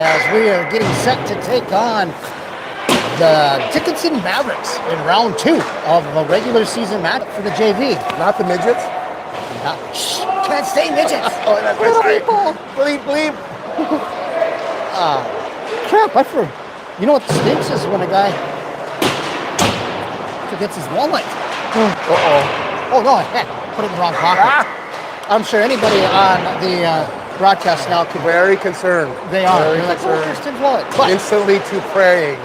as we are getting set to take on the Dickinson Mavericks in round 2 of the regular season match for the JV. Not the midgets? Can't say midgets. Oh, that's right. Bleep, bleep. Crap, I forgot. You know what stinks is when a guy forgets his wallet. Uh-oh. Oh, no, heck, put it in the wrong pocket. I'm sure anybody on the broadcast now could. Very concerned. They are. Very They're like, concerned. oh, here's Tim's wallet. But Instantly to praying.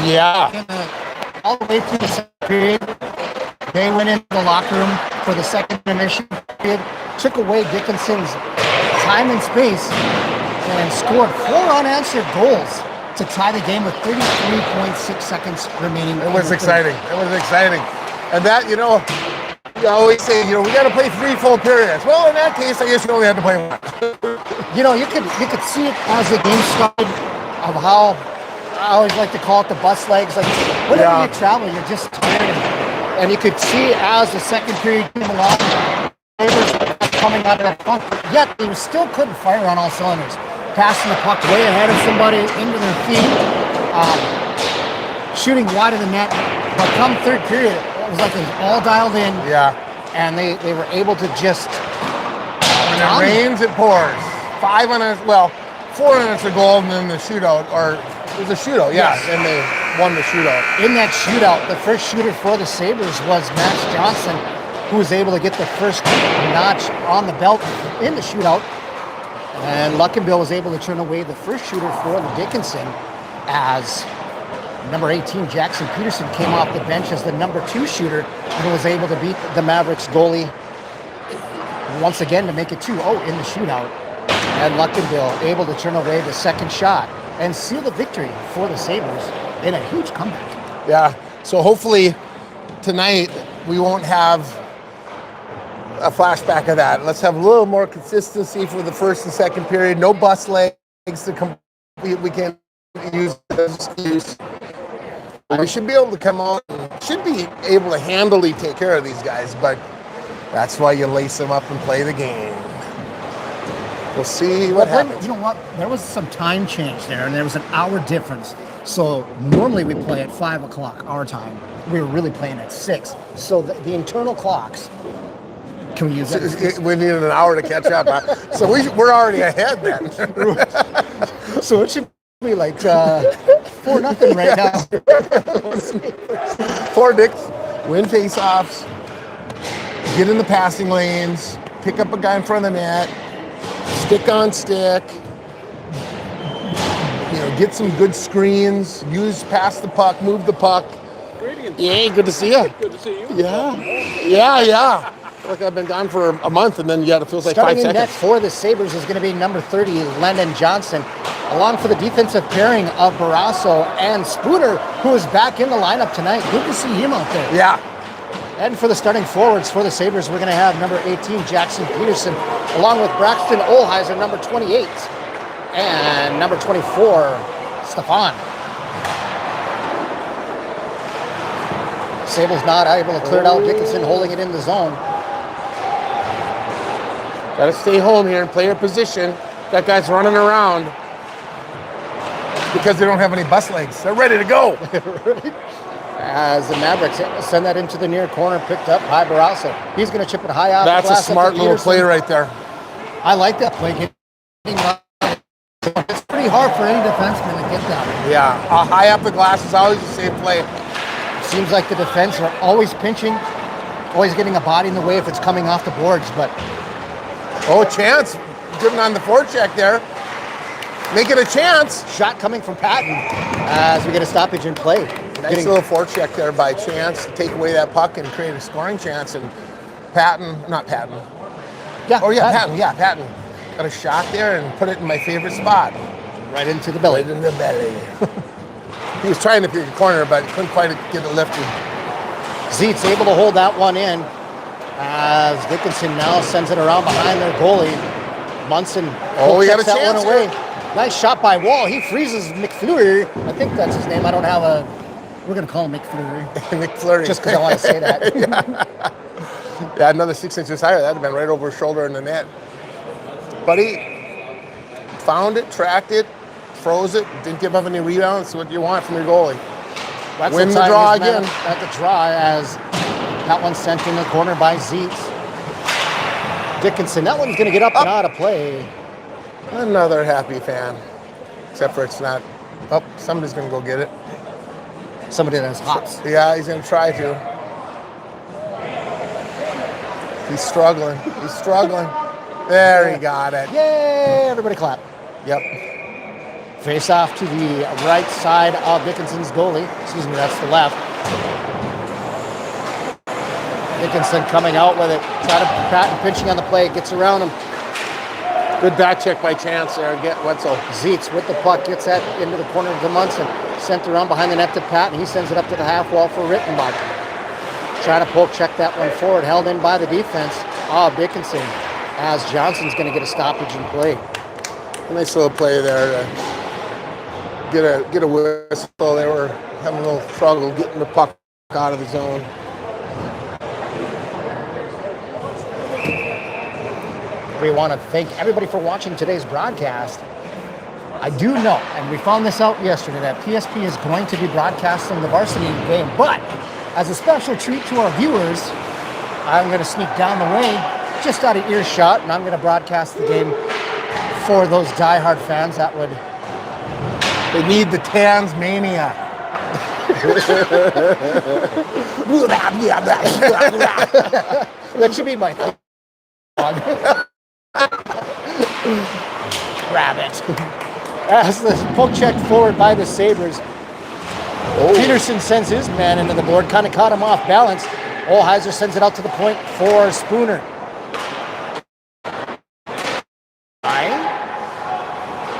Yeah. all the way through the second period, they went into the locker room for the second intermission period, took away Dickinson's time and space, and scored 4 unanswered goals to tie the game with 33.6 seconds remaining. It was exciting. It was exciting. And that, you always say, we got to play 3 full periods. Well, in that case, I guess you only had to play 1. You could see it as the game started of how I always like to call it the bus legs. Like whenever you travel, you're just tired. And you could see as the second period came along, Sabers coming out of that funk, yet they still couldn't fire on all cylinders. Passing the puck way ahead of somebody into their feet, shooting wide of the net. But come third period, it was like it was all dialed in. Yeah. And they were able to just. When it rains, it pours. 4 unanswered goal, and then the shootout, or it was a shootout, yeah, Yes. and they won the shootout. In that shootout, the first shooter for the Sabres was Max Johnson, who was able to get the first notch on the belt in the shootout. And Luckenbill was able to turn away the first shooter for the Dickinson as number 18, Jackson Peterson, came off the bench as the number 2 shooter and was able to beat the Mavericks goalie once again to make it 2-0 in the shootout. And Luckenbill able to turn away the second shot and seal the victory for the Sabres in a huge comeback. Yeah, so hopefully tonight we won't have a flashback of that. Let's have a little more consistency for the first and second period. No bus legs to come. We can use as excuse. We should be able to come out and should be able to handily take care of these guys, but that's why you lace them up and play the game. We'll see what happens. You know what? There was some time change there, and there was an hour difference. So normally we play at 5 o'clock our time. We were really playing at 6. So the internal clocks. Can we use that? We need an hour to catch up. So we're already ahead then. So it should be like 4-0 right now. 4 Dicks, win faceoffs, get in the passing lanes, pick up a guy in front of the net, stick on stick, get some good screens, pass the puck, move the puck. Greetings. Yeah, good to see you. Good to see you. Yeah. I feel like I've been gone for a month, and then it feels like 5 Starting in seconds. net for the Sabres is going to be number 30, Lennon Johnson, along for the defensive pairing of Barrasso and Spooner, who is back in the lineup tonight. Good to see him out there. Yeah. And for the starting forwards for the Sabres, we're going to have number 18, Jackson Peterson, along with Braxton Olheiser, number 28, and number 24, Stefan. Sable's not able to clear it out. Dickinson holding it in the zone. Got to stay home here and play your position. That guy's running around because they don't have any bus legs. They're ready to go. As the Mavericks send that into the near corner, picked up by Barrasso. He's going to chip it high off the glass. That's a smart little play right there. I like that play. It's pretty hard for any defenseman to get that. Yeah, high up the glass is always the same play. Seems like the defense are always pinching, always getting a body in the way if it's coming off the boards, but... Chance. Driven on the forecheck there. Make it a chance. Shot coming from Patton as we get a stoppage in play. Nice little forecheck there by Chance to take away that puck and create a scoring chance. And Patton. Patton. Got a shot there and put it in my favorite spot. Right into the belly. Right in the belly. He was trying to pick a corner, but couldn't quite get it lifted. Zeet's able to hold that one in as Dickinson now sends it around behind their goalie. Munson we got a that chance one away. here. Nice shot by Wall. He freezes McFleury. I think that's his name. I don't have a... We're going to call him McFleury. McFleury. Just because I want to say that. Yeah, another 6 inches higher. That would have been right over his shoulder in the net. Buddy found it, tracked it, froze it, didn't give up any rebounds. That's what you want from your goalie. Wetzel Win the tying draw his man again. up at the draw as that one's sent in the corner by Zeitz. Dickinson, that one's going to get up and out of play. Another happy fan. Except for it's not. Oh, somebody's going to go get it. Somebody that has hops. Yeah, he's going to try to. He's struggling. He's struggling. There, he got it. Yay! Everybody clap. Yep. Face off to the right side of Dickinson's goalie. Excuse me, that's the left. Dickinson coming out with it. Try to pat and pinching on the play. Gets around him. Good back check by Chance there. Get Wetzel. Zeitz with the puck. Gets that into the corner to Munson. Sent around behind the net to Pat, and he sends it up to the half wall for Rittenbach. Trying to poke check that one forward. Held in by the defense of Dickinson. As Johnson's going to get a stoppage in play. Nice little play there to get a whistle. They were having a little struggle getting the puck out of the zone. We want to thank everybody for watching today's broadcast. I do know, and we found this out yesterday, that PSP is going to be broadcasting the varsity game, but as a special treat to our viewers, I'm going to sneak down the way, just out of earshot, and I'm going to broadcast the game for those diehard fans that would... They need the Tans mania. That should be my thing. Grab it. As the poke checked forward by the Sabers, Peterson sends his man into the board, kind of caught him off balance. Olheiser sends it out to the point for Spooner.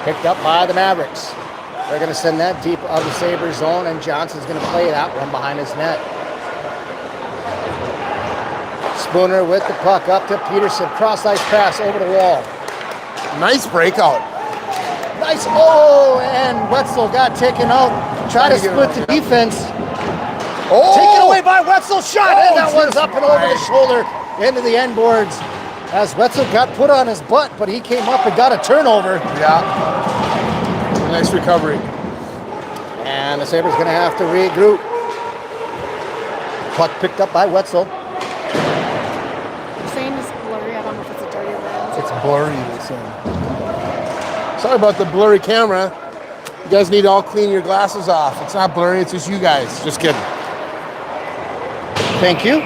Picked up by the Mavericks. They're going to send that deep of the Sabres zone, and Johnson's going to play that one behind his net. Spooner with the puck up to Peterson. Cross-ice pass over the wall. Nice breakout. Nice. Oh, and Wetzel got taken out. Try to split the defense. Oh! Taken away by Wetzel. Shot, and that one's up and over the Christ. shoulder into the end boards. As Wetzel got put on his butt, but he came up and got a turnover. Yeah. Nice recovery. And the Sabres going to have to regroup. Puck picked up by Wetzel. The same is blurry. I don't know if it's a dirty lens. It's blurry, they say. Sorry about the blurry camera. You guys need to all clean your glasses off. It's not blurry, it's just you guys. Just kidding. Thank you.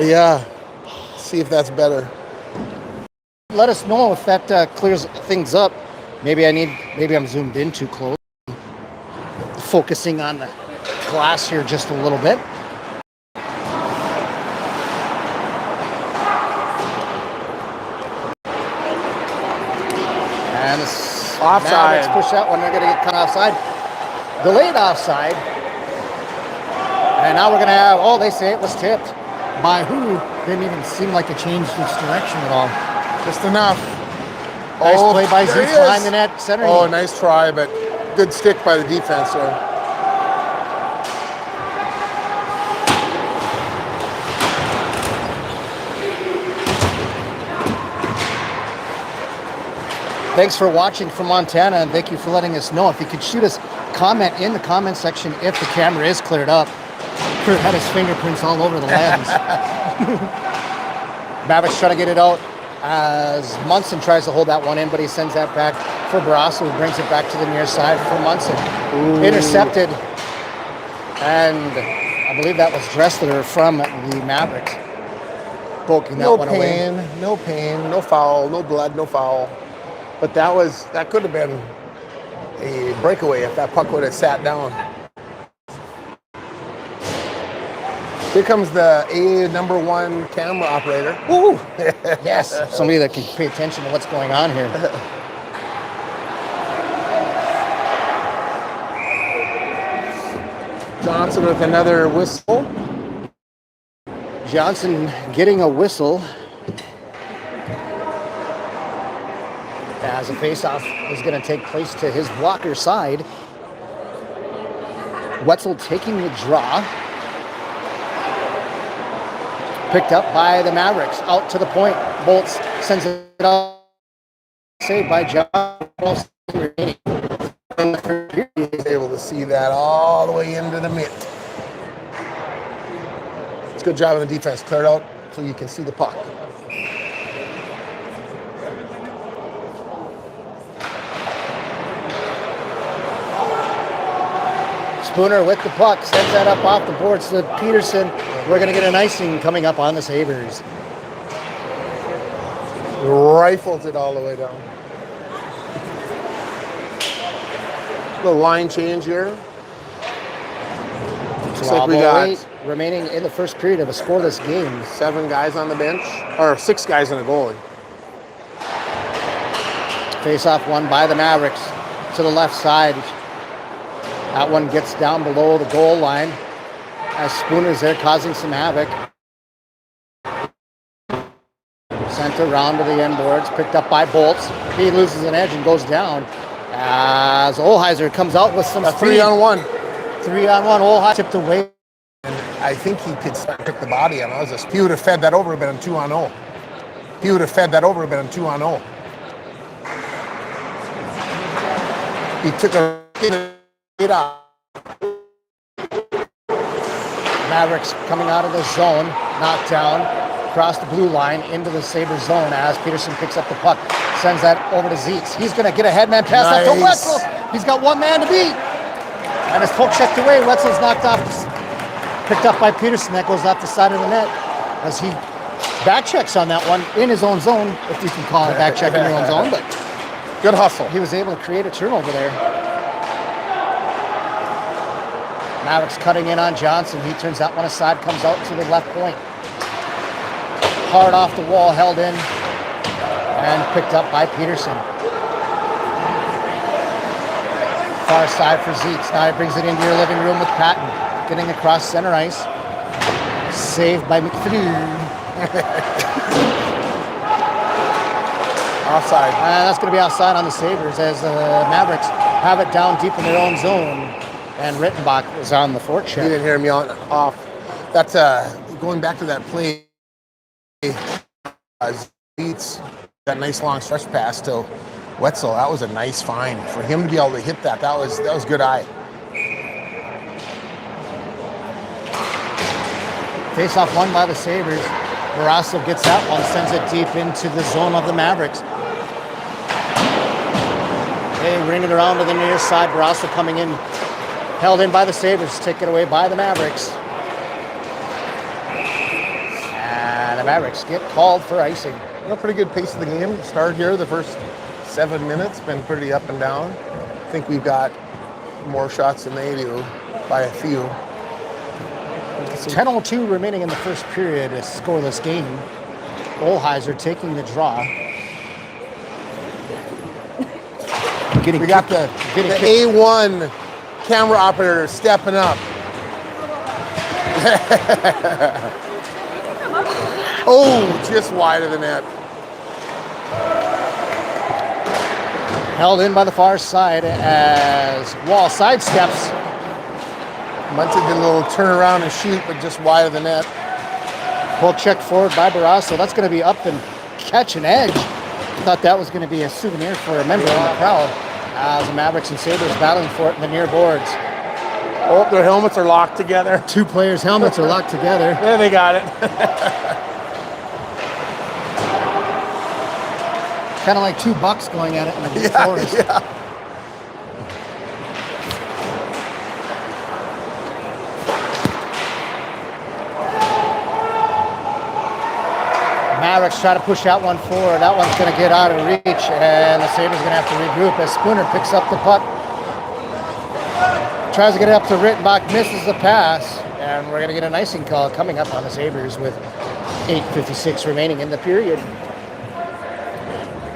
Yeah. See if that's better. Let us know if that clears things up. Maybe I'm zoomed in too close. Focusing on the glass here just a little bit. And the Offside. Mavericks push that one. They're going to get cut offside. Delayed offside. And now we're going to have, oh, they say it was tipped. By who? Didn't even seem like it changed its direction at all. Just enough. Nice play by there he Zeitz is. behind the net. Center. Oh, nice try, but good stick by the defense there. Thanks for watching from Montana, and thank you for letting us know. If you could shoot us comment in the comment section if the camera is cleared up. Kurt had his fingerprints all over the lens. Mavericks trying to get it out as Munson tries to hold that one in, but he sends that back for Barrasso, who brings it back to the near side for Munson. Ooh. Intercepted, and I believe that was Dressler from the Mavericks. Poking that one away. No pain, no foul, no blood, no foul. But that could have been a breakaway if that puck would have sat down. Here comes the #1 camera operator. Woo! Yes, somebody that can pay attention to what's going on here. Johnson with another whistle. Johnson getting a whistle as a faceoff is going to take place to his blocker side. Wetzel taking the draw. Picked up by the Mavericks. Out to the point. Bolts sends it out saved by John. He's able to see that all the way into the mitt. It's a good job on the defense. Cleared out so you can see the puck. Spooner with the puck, sends that up off the boards to Peterson. We're going to get an icing coming up on the Sabers. Rifles it all the way down. The line change here. Looks like we got remaining in the first period of a scoreless game. 7 guys on the bench, or 6 guys in a goalie. Face-off won by the Mavericks to the left side. That one gets down below the goal line as Spooner's there causing some havoc. Sent around to the end boards, picked up by Bolts. He loses an edge and goes down as Olheiser comes out with some speed. 3-on-1. 3-on-1. Olheiser tipped away. And I think he could pick the body on us. He would have fed that over, been a 2-on-0. He would have fed that over, been a 2-on-0. He took a it up. Mavericks coming out of the zone, knocked down, across the blue line into the Sabres zone as Peterson picks up the puck, sends that over to Zeeks. He's going to get a headman pass up to Wetzel. He's got one man to beat. And his poke checked away. Wetzel's knocked off, picked up by Peterson. That goes off the side of the net as he back checks on that one in his own zone, if you can call it back check in your own zone. But good hustle. He was able to create a turnover there. Mavericks cutting in on Johnson. He turns that one aside, comes out to the left point. Hard off the wall, held in, and picked up by Peterson. Far side for Zeeks. Now he brings it into your living room with Patton. Getting across center ice. Saved by McFadden. Offside. That's going to be offside on the Sabres as the Mavericks have it down deep in their own zone. And Rittenbach was on the forecheck. You didn't hear me off. That's going back to that play. Beats that nice long stretch pass to Wetzel. That was a nice find for him to be able to hit that. That was good eye. Face-off won by the Sabres. Barrasso gets that one, sends it deep into the zone of the Mavericks. They ring it around to the near side. Barrasso coming in. Held in by the Sabres, taken away by the Mavericks. And the Mavericks get called for icing. Pretty good pace of the game. Start here, the first 7 minutes, been pretty up and down. I think we've got more shots than they do by a few. 10:02 remaining in the first period, a scoreless game. Olheiser taking the draw. We got the A1 camera operator stepping up. Oh, just wide of the net. Held in by the far side as Wall sidesteps. Munson did a little turn around and shoot, but just wide of the net. Pull check forward by Barrasso. That's going to be up and catch an edge. Thought that was going to be a souvenir for a member of the crowd. As the Mavericks and Sabres battling for it in the near boards. Oh, their helmets are locked together. 2 players' helmets are locked together. There they got it. Kind of like 2 bucks going at it in the forest. Yeah. Mavericks try to push that one forward. That one's going to get out of reach, and the Sabres going to have to regroup as Spooner picks up the puck. Tries to get it up to Rittenbach, misses the pass, and we're going to get an icing call coming up on the Sabres with 8:56 remaining in the period.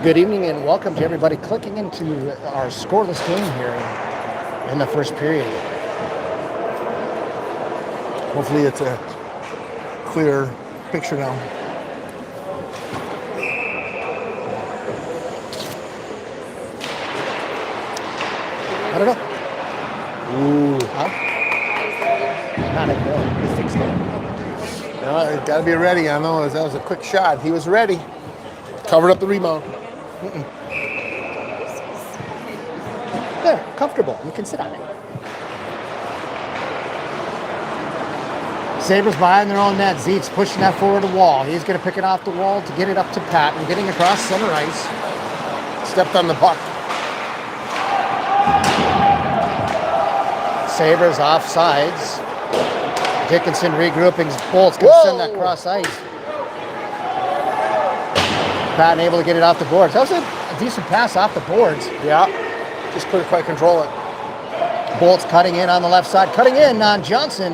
Good evening and welcome to everybody clicking into our scoreless game here in the first period. Hopefully it's a clear picture now. I don't know. Ooh. Huh? Not anymore. We fixed it. No, got to be ready. I know that was a quick shot. He was ready. Covered up the rebound. There, comfortable. You can sit on it. Sabers behind their own net. Zeitz pushing that forward to Wall. He's going to pick it off the wall to get it up to Patton. Getting across center ice. Stepped on the puck. Sabers offsides. Dickinson regrouping. Bolt's going to send that cross ice. Patton able to get it off the boards. That was a decent pass off the boards. Yeah. Just couldn't quite control it. Bolt's cutting in on the left side. Cutting in on Johnson.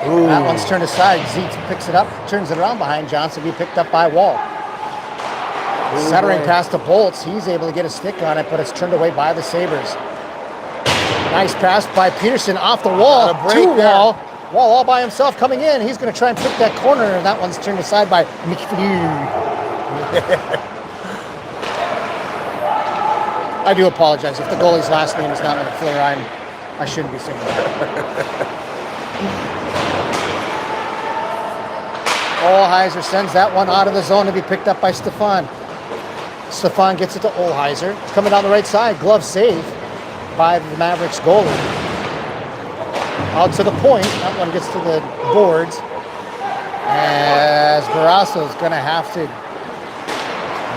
Ooh. That one's turned aside. Zeitz picks it up, turns it around behind Johnson. Be picked up by Wall. Centering past the Bolts. He's able to get a stick on it, but it's turned away by the Sabers. Nice pass by Peterson off the wall to Wall. Wall all by himself coming in. He's going to try and pick that corner, and that one's turned aside by McFlew. I do apologize. If the goalie's last name is not McFlew, I shouldn't be saying that. Olheiser sends that one out of the zone to be picked up by Stefan. Stefan gets it to Olheiser. Coming down the right side. Glove save by the Mavericks goalie. Out to the point. That one gets to the boards. As Barrasso is going to have to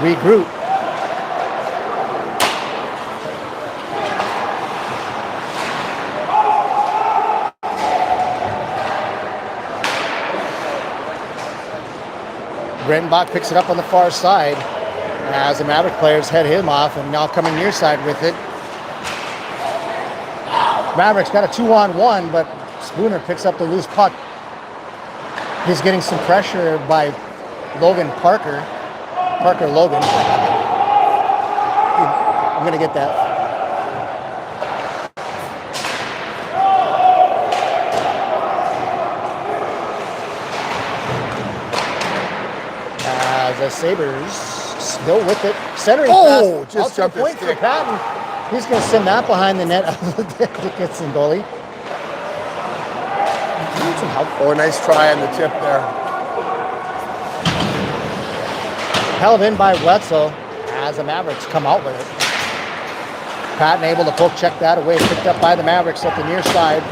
regroup. Brendenbach picks it up on the far side as the Maverick players head him off, and now coming near side with it. Mavericks got a 2-on-1, but Spooner picks up the loose puck. He's getting some pressure by Logan Parker. Parker Logan. I'm going to get that. The Sabers still with it. Centering pass just out to the point for Patton. He's going to send that behind the net of the Dickinson goalie. Need some help. Oh, nice try on the tip there. Held in by Wetzel as the Mavericks come out with it. Patton able to poke check that away. Picked up by the Mavericks at the near side.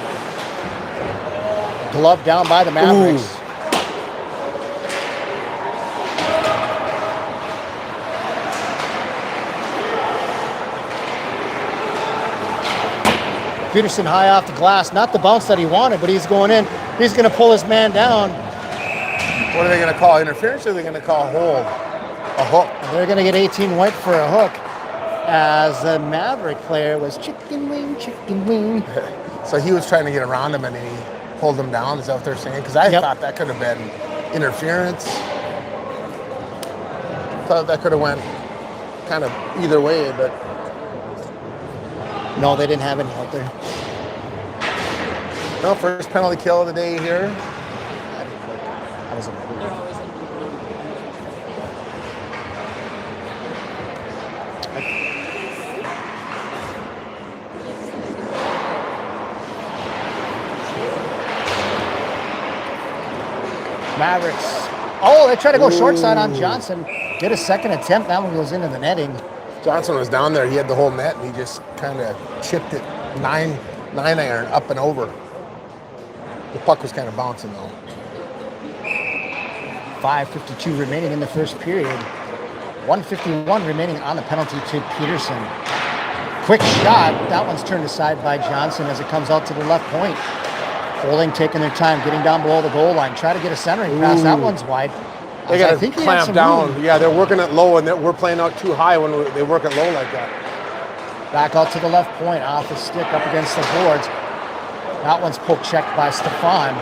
Glove down by the Mavericks. Ooh. Peterson high off the glass. Not the bounce that he wanted, but he's going in. He's going to pull his man down. What are they going to call? Interference, or are they going to call hold? A hook. They're going to get 18 white for a hook, as the Maverick player was chicken wing, chicken wing. So he was trying to get around him, and he pulled him down. Is that what they're saying? Because I thought that could have been interference. Thought that could have went kind of either way, but no, they didn't have any out there. no, first penalty kill of the day here. That was a Mavericks. Oh, they try to go short side on Johnson. Get a second attempt. That one goes into the netting. Johnson was down there. He had the whole net, and he just kind of chipped it 9-iron up and over. The puck was kind of bouncing, though. 5:52 remaining in the first period. 1:51 remaining on the penalty to Peterson. Quick shot. That one's turned aside by Johnson as it comes out to the left point. Holding, taking their time, getting down below the goal line. Try to get a centering pass. That one's wide. They got to clamp down. Room. Yeah, they're working it low, and we're playing out too high when they work it low like that. Back out to the left point, off the stick, up against the boards. That one's poke checked by Stefan.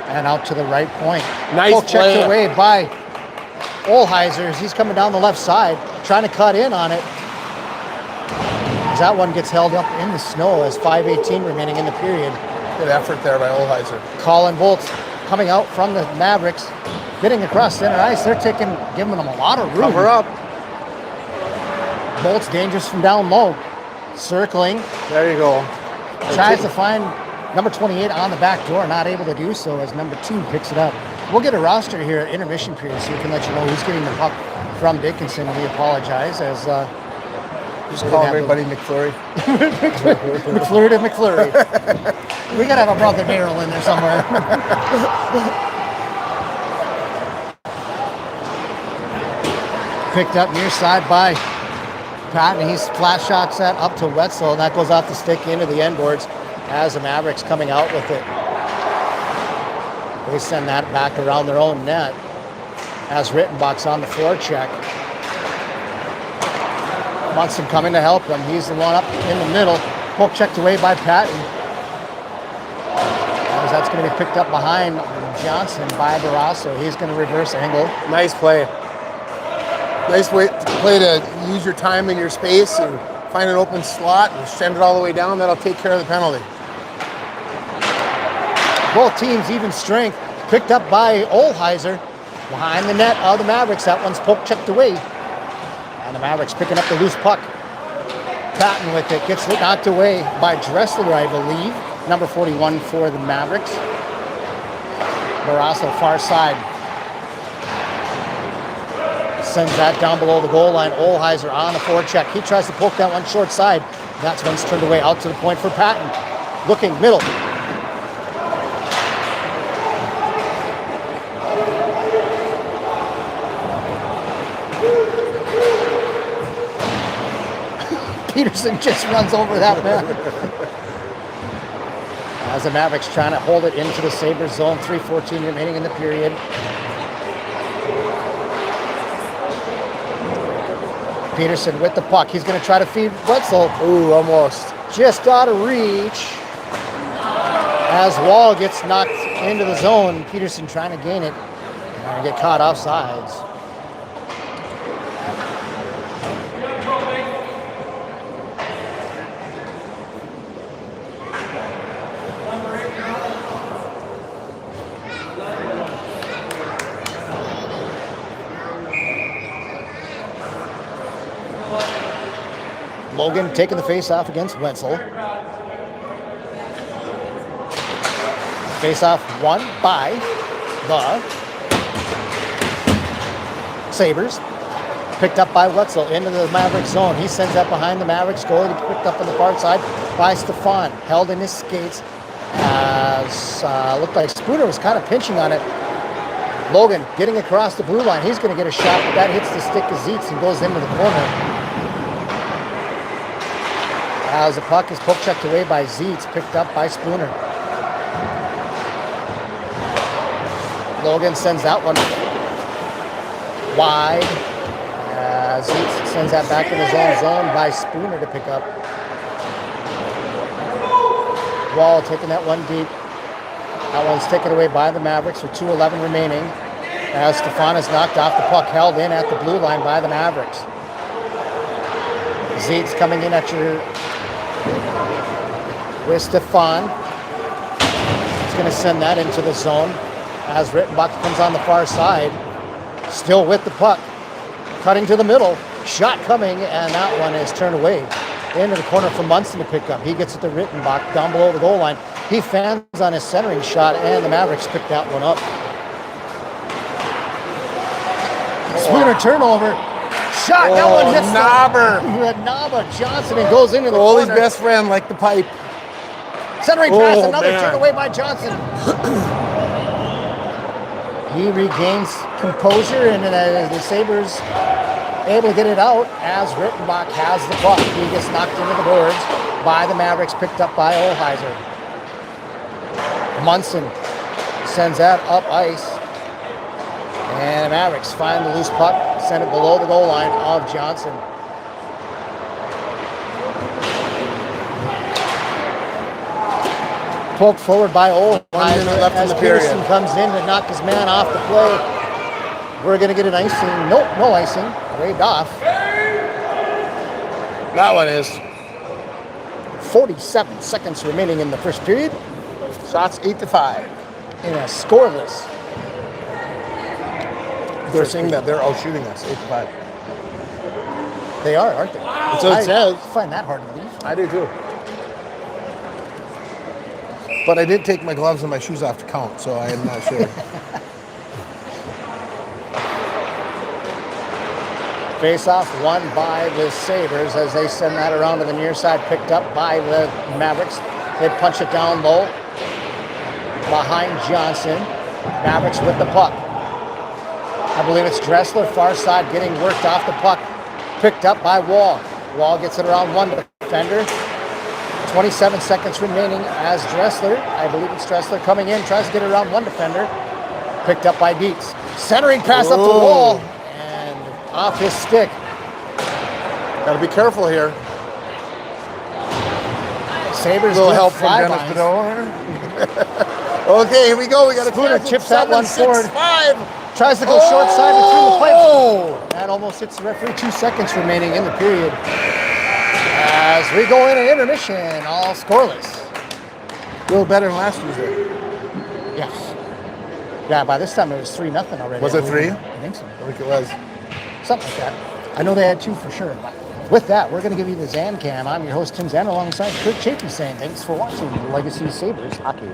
And out to the right point. Nice poke checked away by Olheiser as he's coming down the left side, trying to cut in on it. As that one gets held up in the snow as 5:18 remaining in the period. Good effort there by Olheiser. Colin Bolts coming out from the Mavericks, getting across center ice. They're giving them a lot of room. Cover up. Bolts dangerous from down low. Circling. There you go. Tries to find number 28 on the back door, not able to do so as number 2 picks it up. We'll get a roster here at intermission period so we can let you know who's getting the puck from Dickinson. We apologize as Just call everybody McFlurry. McFlurry to McFlurry. We gotta have a brother Daryl in there somewhere. Picked up near side by Patton. He's flash shots that up to Wetzel, and that goes off the stick into the end boards as the Mavericks coming out with it. They send that back around their own net as Rittenbach's on the forecheck. Munson coming to help him. He's the one up in the middle. Poke checked away by Patton. As that's going to be picked up behind Johnson by Barrasso. He's going to reverse angle. Nice play. Nice play to use your time and your space and find an open slot and send it all the way down. That'll take care of the penalty. Both teams even strength. Picked up by Olheiser behind the net of the Mavericks. That one's poke checked away. And the Mavericks picking up the loose puck. Patton with it. Gets knocked away by Dressler, I believe. Number 41 for the Mavericks. Barrasso far side. Sends that down below the goal line. Olheiser on the forecheck. He tries to poke that one short side. That's when it's turned away out to the point for Patton. Looking middle. Peterson just runs over that man. As the Mavericks trying to hold it into the Sabres zone. 3:14 remaining in the period. Peterson with the puck. He's going to try to feed Wetzel. Ooh, almost. Just out of reach. As Wall gets knocked into the zone. Peterson trying to gain it. And get caught offsides. Logan taking the face-off against Wetzel. Face-off won by the Sabres. Picked up by Wetzel into the Mavericks zone. He sends that behind the Mavericks goal. Picked up on the far side by Stefan. Held in his skates as looked like Spooner was kind of pinching on it. Logan getting across the blue line. He's going to get a shot, but that hits the stick of Zietz and goes into the corner. As the puck is poke checked away by Zietz, picked up by Spooner. Logan sends that one wide. Zietz sends that back in his own zone by Spooner to pick up. Wall taking that one deep. That one's taken away by the Mavericks with 2:11 remaining. As Stefan is knocked off the puck, held in at the blue line by the Mavericks. Zietz coming in at your with Stefan. He's going to send that into the zone as Rittenbach comes on the far side. Still with the puck. Cutting to the middle. Shot coming, and that one is turned away. Into the corner for Munson to pick up. He gets it to Rittenbach down below the goal line. He fans on his centering shot, and the Mavericks pick that one up. Spooner turnover. Shot. That one hits the knob of Johnson and goes into the Goalie's corner. best friend, like the pipe. Centering pass, another turn away by Johnson. He regains composure, and the Sabres able to get it out as Rittenbach has the puck. He gets knocked into the boards by the Mavericks, picked up by Olheiser. Munson sends that up ice. And the Mavericks find the loose puck, send it below the goal line of Johnson. Poked forward by Olheiser left as in the Peterson period. comes in to knock his man off the play. We're going to get an icing. Nope, no icing. Waved off. That one is. 47 seconds remaining in the first period. Shots 8-5. In a scoreless. They're saying that they're all shooting us 8-5. They are, aren't they? That's what it says. I find that hard to believe. I do too. But I did take my gloves and my shoes off to count, so I am not sure. Face-off won by the Sabers as they send that around to the near side, picked up by the Mavericks. They punch it down low behind Johnson. Mavericks with the puck. I believe it's Dressler, far side, getting worked off the puck. Picked up by Wall. Wall gets it around one defender. 27 seconds remaining as Dressler, I believe it's Dressler, coming in, tries to get it around one defender. Picked up by Dietz. Centering pass up to Wall. And off his stick. Got to be careful here. Sabers A little do help from fly Dennis lines. Bedell. Okay, here we go. We got a Spooner chips that one forward. 5. Tries to go short side between the pipes. That almost hits the referee. 2 seconds remaining in the period. As we go in an intermission, all scoreless. A little better than last Tuesday. Yeah. Yeah, by this time it was 3-0 already. Was it 3? I think so. I think it was. Something like that. I know they had 2 for sure. But with that, we're going to give you the Zan Cam. I'm your host, Tim Zan, alongside Kurt Chapin, saying thanks for watching Legacy Sabres Hockey.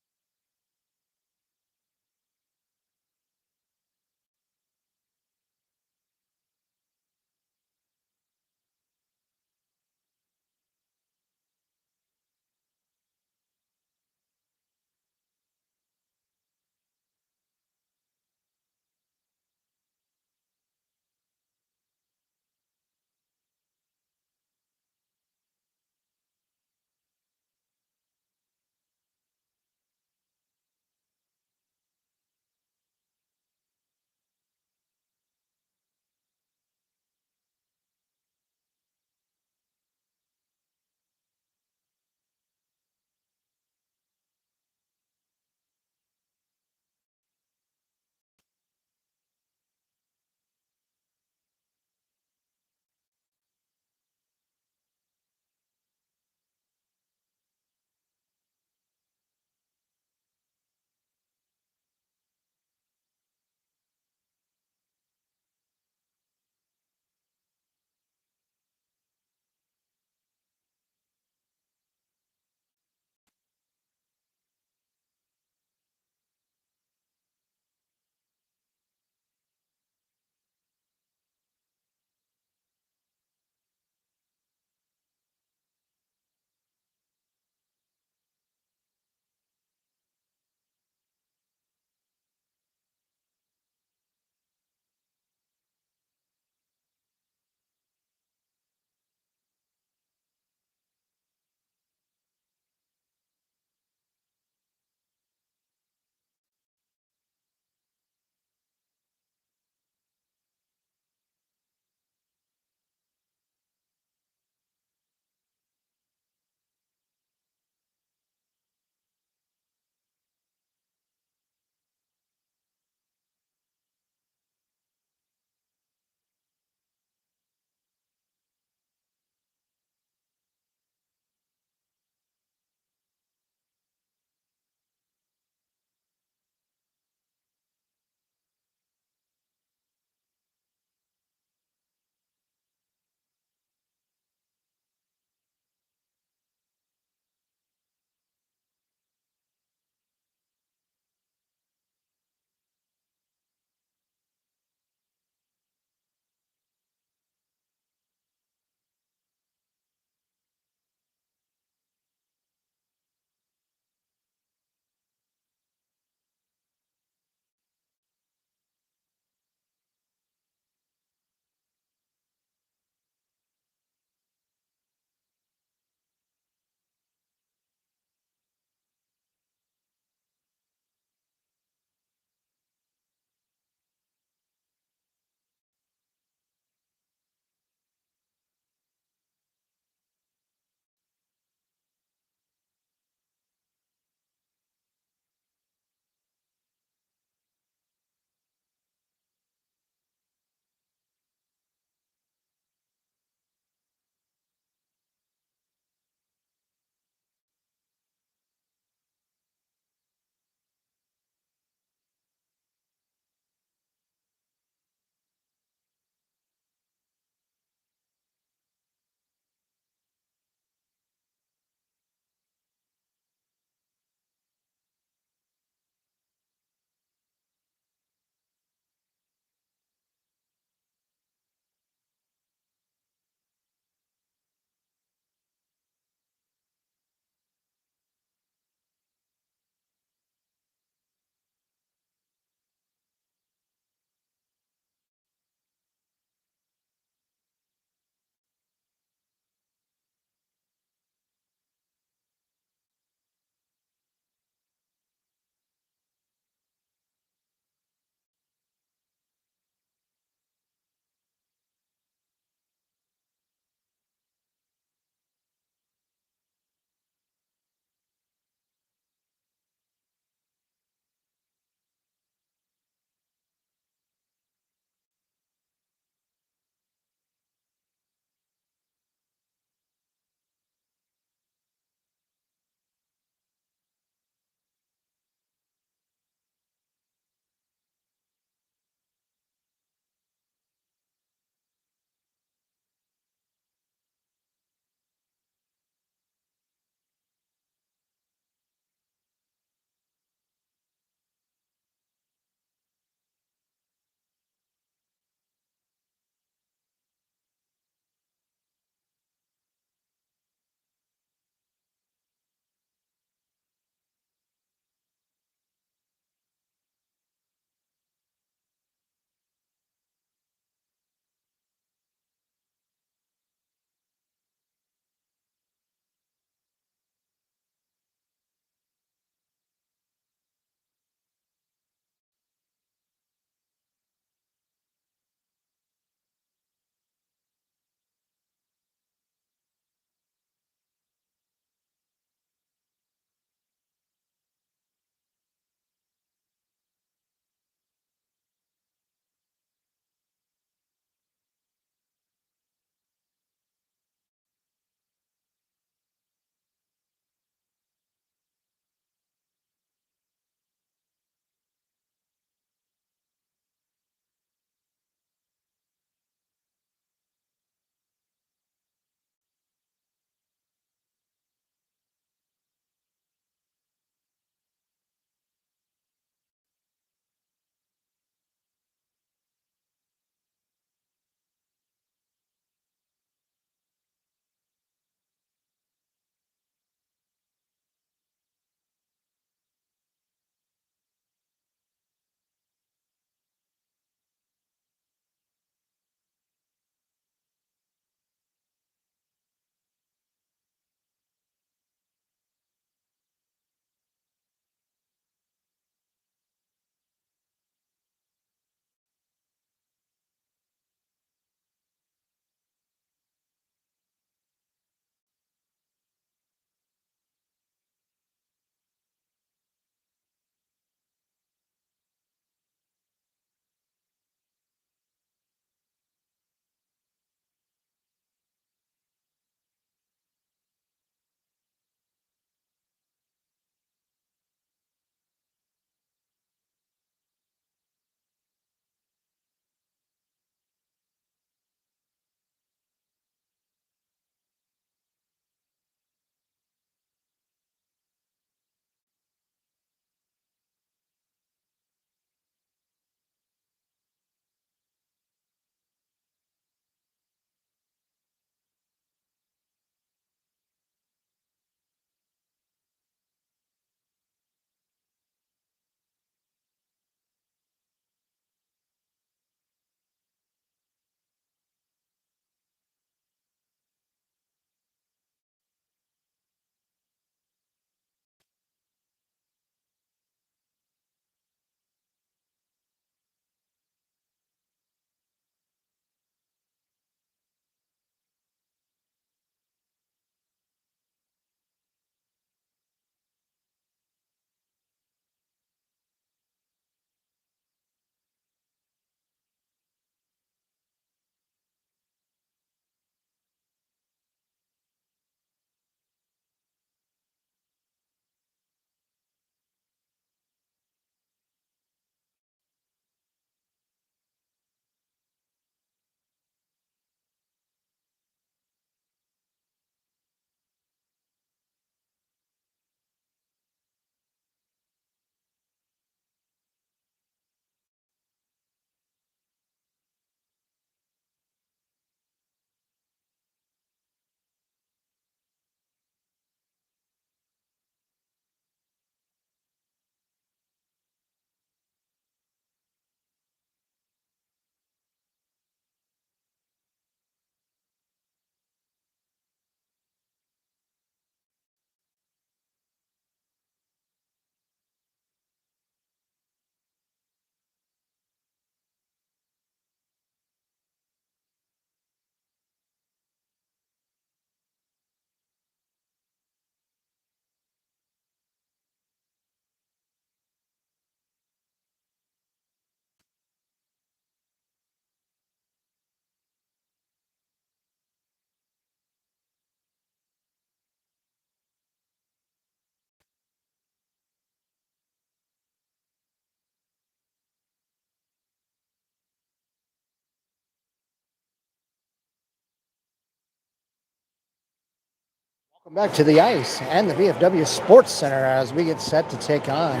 Back to the ice and the VFW Sports Center as we get set to take on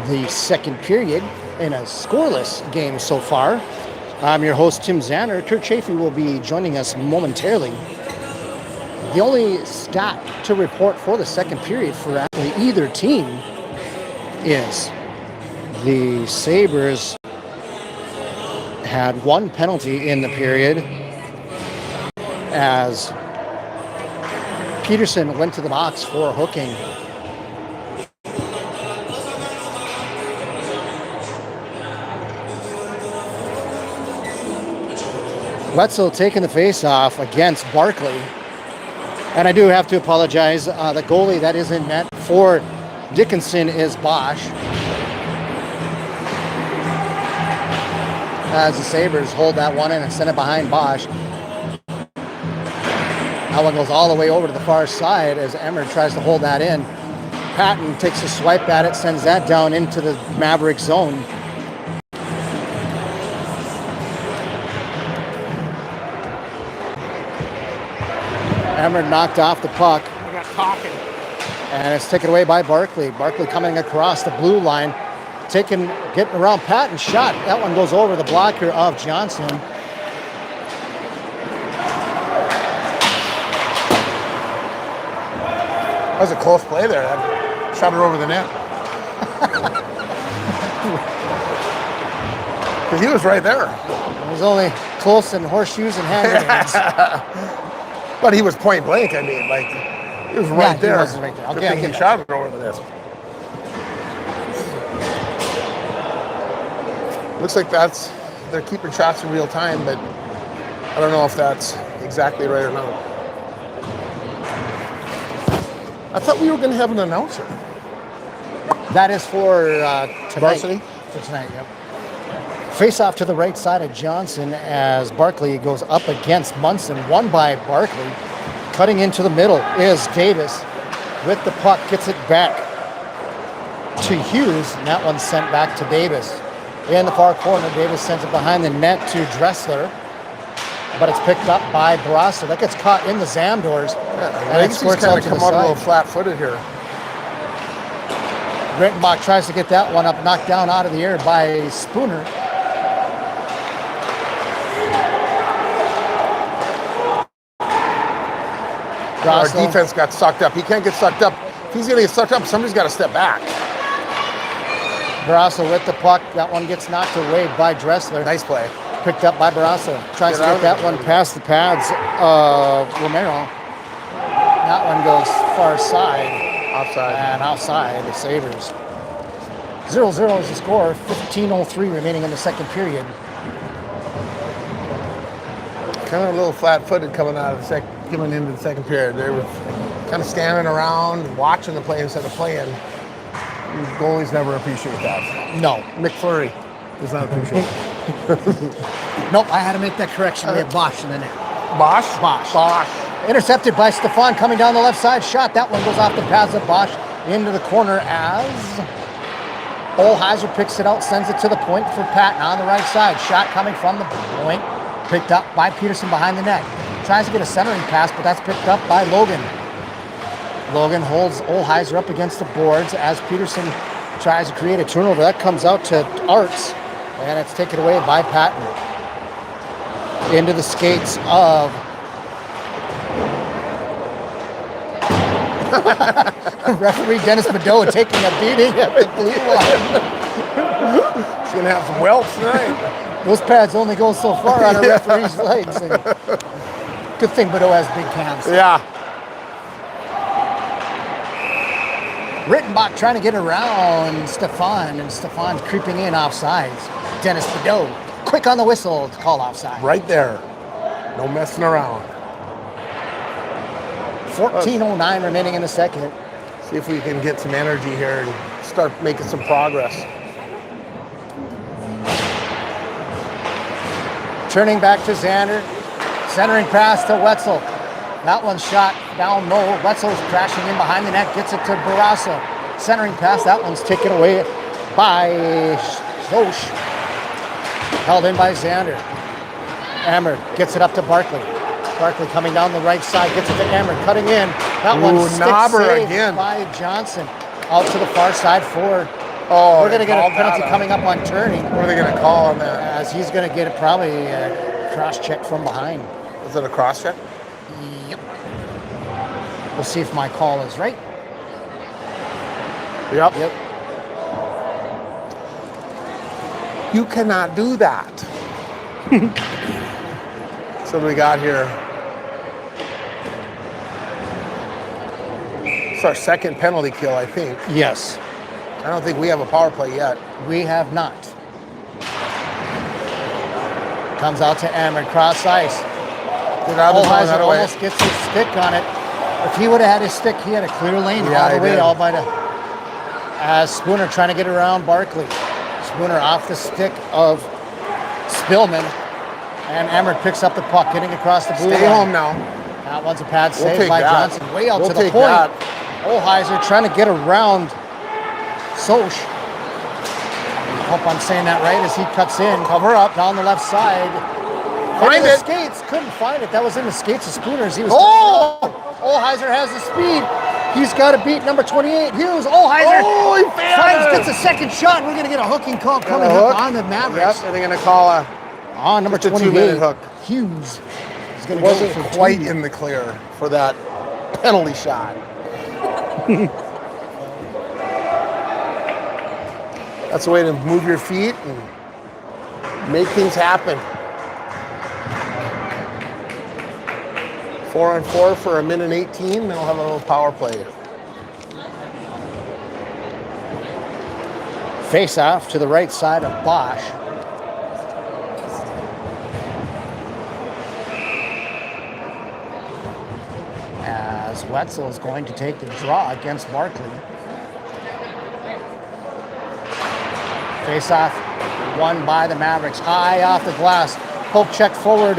the second period in a scoreless game so far. I'm your host, Tim Zanner. Kurt Chafee will be joining us momentarily. The only stat to report for the second period for actually either team is the Sabers had one penalty in the period as Peterson went to the box for hooking. Wetzel taking the face-off against Barkley. And I do have to apologize. The goalie that is in net for Dickinson is Bosch. As the Sabres hold that one in and send it behind Bosch. That one goes all the way over to the far side as Emmer tries to hold that in. Patton takes a swipe at it, sends that down into the Maverick zone. Emmer knocked off the puck. We got talking. And it's taken away by Barkley. Barkley coming across the blue line, getting around Patton, shot. That one goes over the blocker of Johnson. That was a close play there. That shot it over the net. Because he was right there. It was only close in horseshoes and hand grenades. But he was point blank. I mean, like, he was right there. He was right there. Okay, Good thing he shot it over the net. Looks like they're keeping shots in real time, but I don't know if that's exactly right or not. I thought we were going to have an announcer. That is for tonight. Varsity? For tonight, yep. Face off to the right side of Johnson as Barkley goes up against Munson. Won by Barkley. Cutting into the middle is Davis with the puck. Gets it back to Hughes. And that one's sent back to Davis. In the far corner, Davis sends it behind the net to Dressler. But it's picked up by Barrasso. That gets caught in the Zamdors. Yeah, and he's kind of come out a little flat-footed here. Rittenbach tries to get that one up, knocked down out of the air by Spooner. Our defense got sucked up. He can't get sucked up. If he's going to get sucked up, somebody's got to step back. Barrasso with the puck. That one gets knocked away by Dressler. Nice play. Picked up by Barrasso. Tries to get that one past the pads of Romero. That one goes far side. Offside. And outside the Sabres. 0-0 is the score. 15:03 remaining in the second period. Kind of a little flat-footed coming into the second period. They were kind of standing around, watching the play instead of playing. Goalies never appreciate that. No. McFlurry does not appreciate it. Nope, I had to make that correction. We have Bosch in the net. Bosch? Bosch. Intercepted by Stefan coming down the left side. Shot. That one goes off the pads of Bosch into the corner as Olheiser picks it out, sends it to the point for Patton on the right side. Shot coming from the point. Picked up by Peterson behind the net. Tries to get a centering pass, but that's picked up by Logan. Logan holds Olheiser up against the boards as Peterson tries to create a turnover. That comes out to Arts, and it's taken away by Patton. Into the skates of referee Dennis Bedeau taking a beating at the blue line. He's going to have some welts tonight. Those pads only go so far on a referee's legs. And good thing Bedeau has big hands. Yeah. Rittenbach trying to get around Stefan, and Stefan's creeping in offsides. Dennis Bedeau, quick on the whistle to call offside. Right there. No messing around. 14:09 remaining in the second. See if we can get some energy here and start making some progress. Turning back to Xander. Centering pass to Wetzel. That one's shot down low. Wetzel's crashing in behind the net. Gets it to Barrasso. Centering pass. That one's taken away by Soch. Held in by Xander. Emmer gets it up to Barkley. Barkley coming down the right side, gets it to Emmer, cutting in. That one Ooh, stick Knobber saved again. by Johnson. Out to the far side forward. Oh, We're going to get a called penalty that. coming up on turning, What are they going to call on that? as he's going to get it probably cross-check from behind. Is it a cross check? Yep. We'll see if my call is right. Yep. Yep. You cannot do that. So what do we got here? It's our second penalty kill, I think. Yes. I don't think we have a power play yet. We have not. Comes out to Emmer, cross ice. Get out of the zone, Olheiser that away. almost gets his stick on it. If he would have had his stick, he had a clear lane Yeah, all the he way, did. all by the. As Spooner trying to get around Barkley. Spooner off the stick of Spillman, and Emmer picks up the puck, getting across the blue Stay line. home now. That one's a pad We'll save take by that. Johnson, way out We'll to the take point. that. Olheiser trying to get around Soch. Hope I'm saying that right as he cuts in. Cover up. Down the left side. Find Into the it. skates. Couldn't find it. That was in the skates of Spooner's. He was. Oh! Olheiser has the speed. He's got to beat number 28. Hughes. Olheiser Oh, he found gets it. a second shot. We're going to get a hooking call coming a up hook? on the Mavericks. Yep, and they're going to call a. On number Just a 28. 2-minute hook. Hughes. He's going to go Wasn't for quite 2. in the clear for that penalty shot. That's the way to move your feet and make things happen. 4-on-4 for 1:18. Then we'll have a little power play. Face off to the right side of Bosch. As Wetzel is going to take the draw against Barkley. Face off, won by the Mavericks. High off the glass. Poke check forward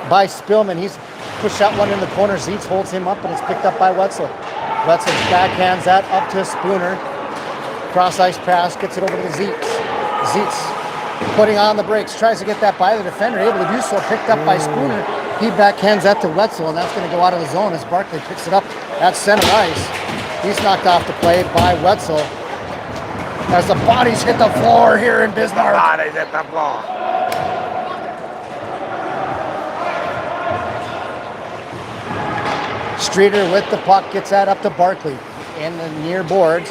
by Spillman. He's pushed that one in the corner. Zeitz holds him up, and it's picked up by Wetzel. Wetzel backhands that up to Spooner. Cross ice pass, gets it over to the Zeitz. Zeitz putting on the brakes, tries to get that by the defender, able to do so, picked up by Spooner. He backhands that to Wetzel, and that's going to go out of the zone as Barkley picks it up at center ice. He's knocked off the play by Wetzel as the bodies hit the floor here in Bismarck. Bodies hit the floor. Streeter with the puck gets that up to Barkley in the near boards.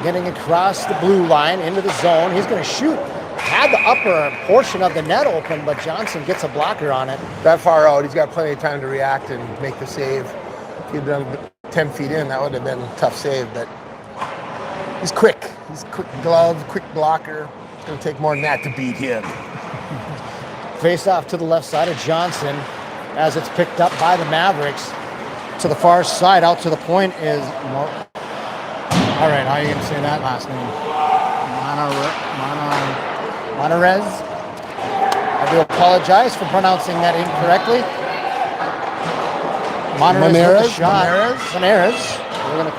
Getting across the blue line into the zone. He's going to shoot. Had the upper portion of the net open, but Johnson gets a blocker on it. That far out, he's got plenty of time to react and make the save. If he'd done 10 feet in, that would have been a tough save, but he's quick. He's quick glove, quick blocker. It's going to take more than that to beat him. Face off to the left side of Johnson as it's picked up by the Mavericks. To the far side, out to the point is... All right, how are you going to say that last name? Monterez. I do apologize for pronouncing that incorrectly. Monterez with the shot. Monterez. We're gonna...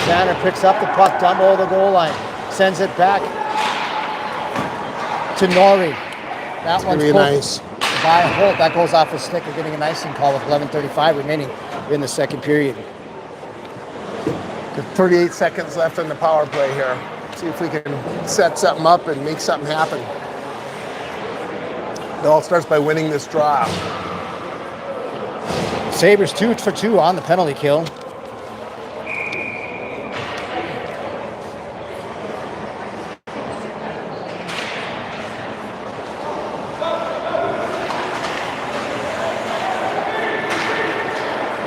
Xander picks up the puck down below the goal line. Sends it back to Norrie. That one's Pretty nice. by Holt. That goes off his stick. We're getting an icing call with 11:35 remaining in the second period. 38 seconds left on the power play here. See if we can set something up and make something happen. It all starts by winning this draw. Sabers 2 for 2 on the penalty kill.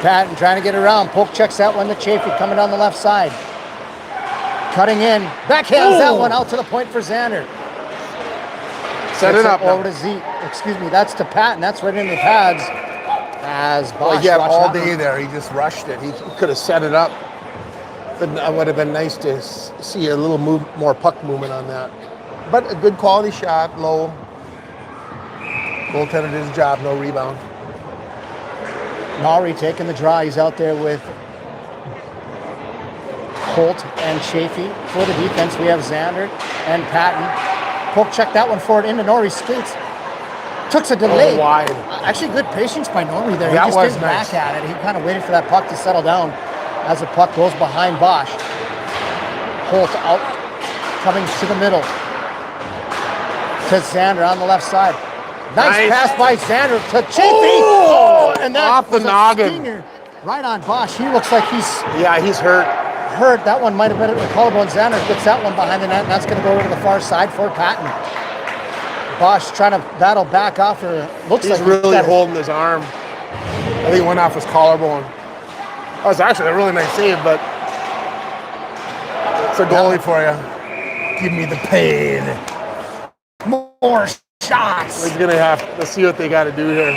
Patton trying to get around. Poke checks that one to Chafee coming down the left side. Cutting in. Backhands that one out to the point for Xander. Set Gets it up over now. to Zeke. Excuse me, that's to Patton. That's right into the pads. As Bosch, Well, he had watch all that day one. there. He just rushed it. He could have set it up. But it would have been nice to see a little more puck movement on that. But a good quality shot, low. Goaltender did his job, no rebound. Norrie taking the draw. He's out there with Holt and Chafee. For the defense, we have Xander and Patton. Poke checked that one forward into Norrie's skates. Took a delay. Wide. Actually, good patience by Norrie there. That He just was didn't nice. back at it. He kind of waited for that puck to settle down as the puck goes behind Bosch. Holt out, coming to the middle. To Xander on the left side. Nice pass by Xander to Chafee. Oh, And that off the was a noggin. stinger right on Bosch. He looks like he's Yeah, he's hurt. hurt. That one might have been at the collarbone. Xander gets that one behind the net, and that's going to go over to the far side for Patton. Bosch trying to battle back off her. Looks He's like really got it. holding his arm. I think he went off his collarbone. That was actually a really nice save, but it's a goalie for you. Give me the pain. More shots. He's gonna have to see what they got to do here.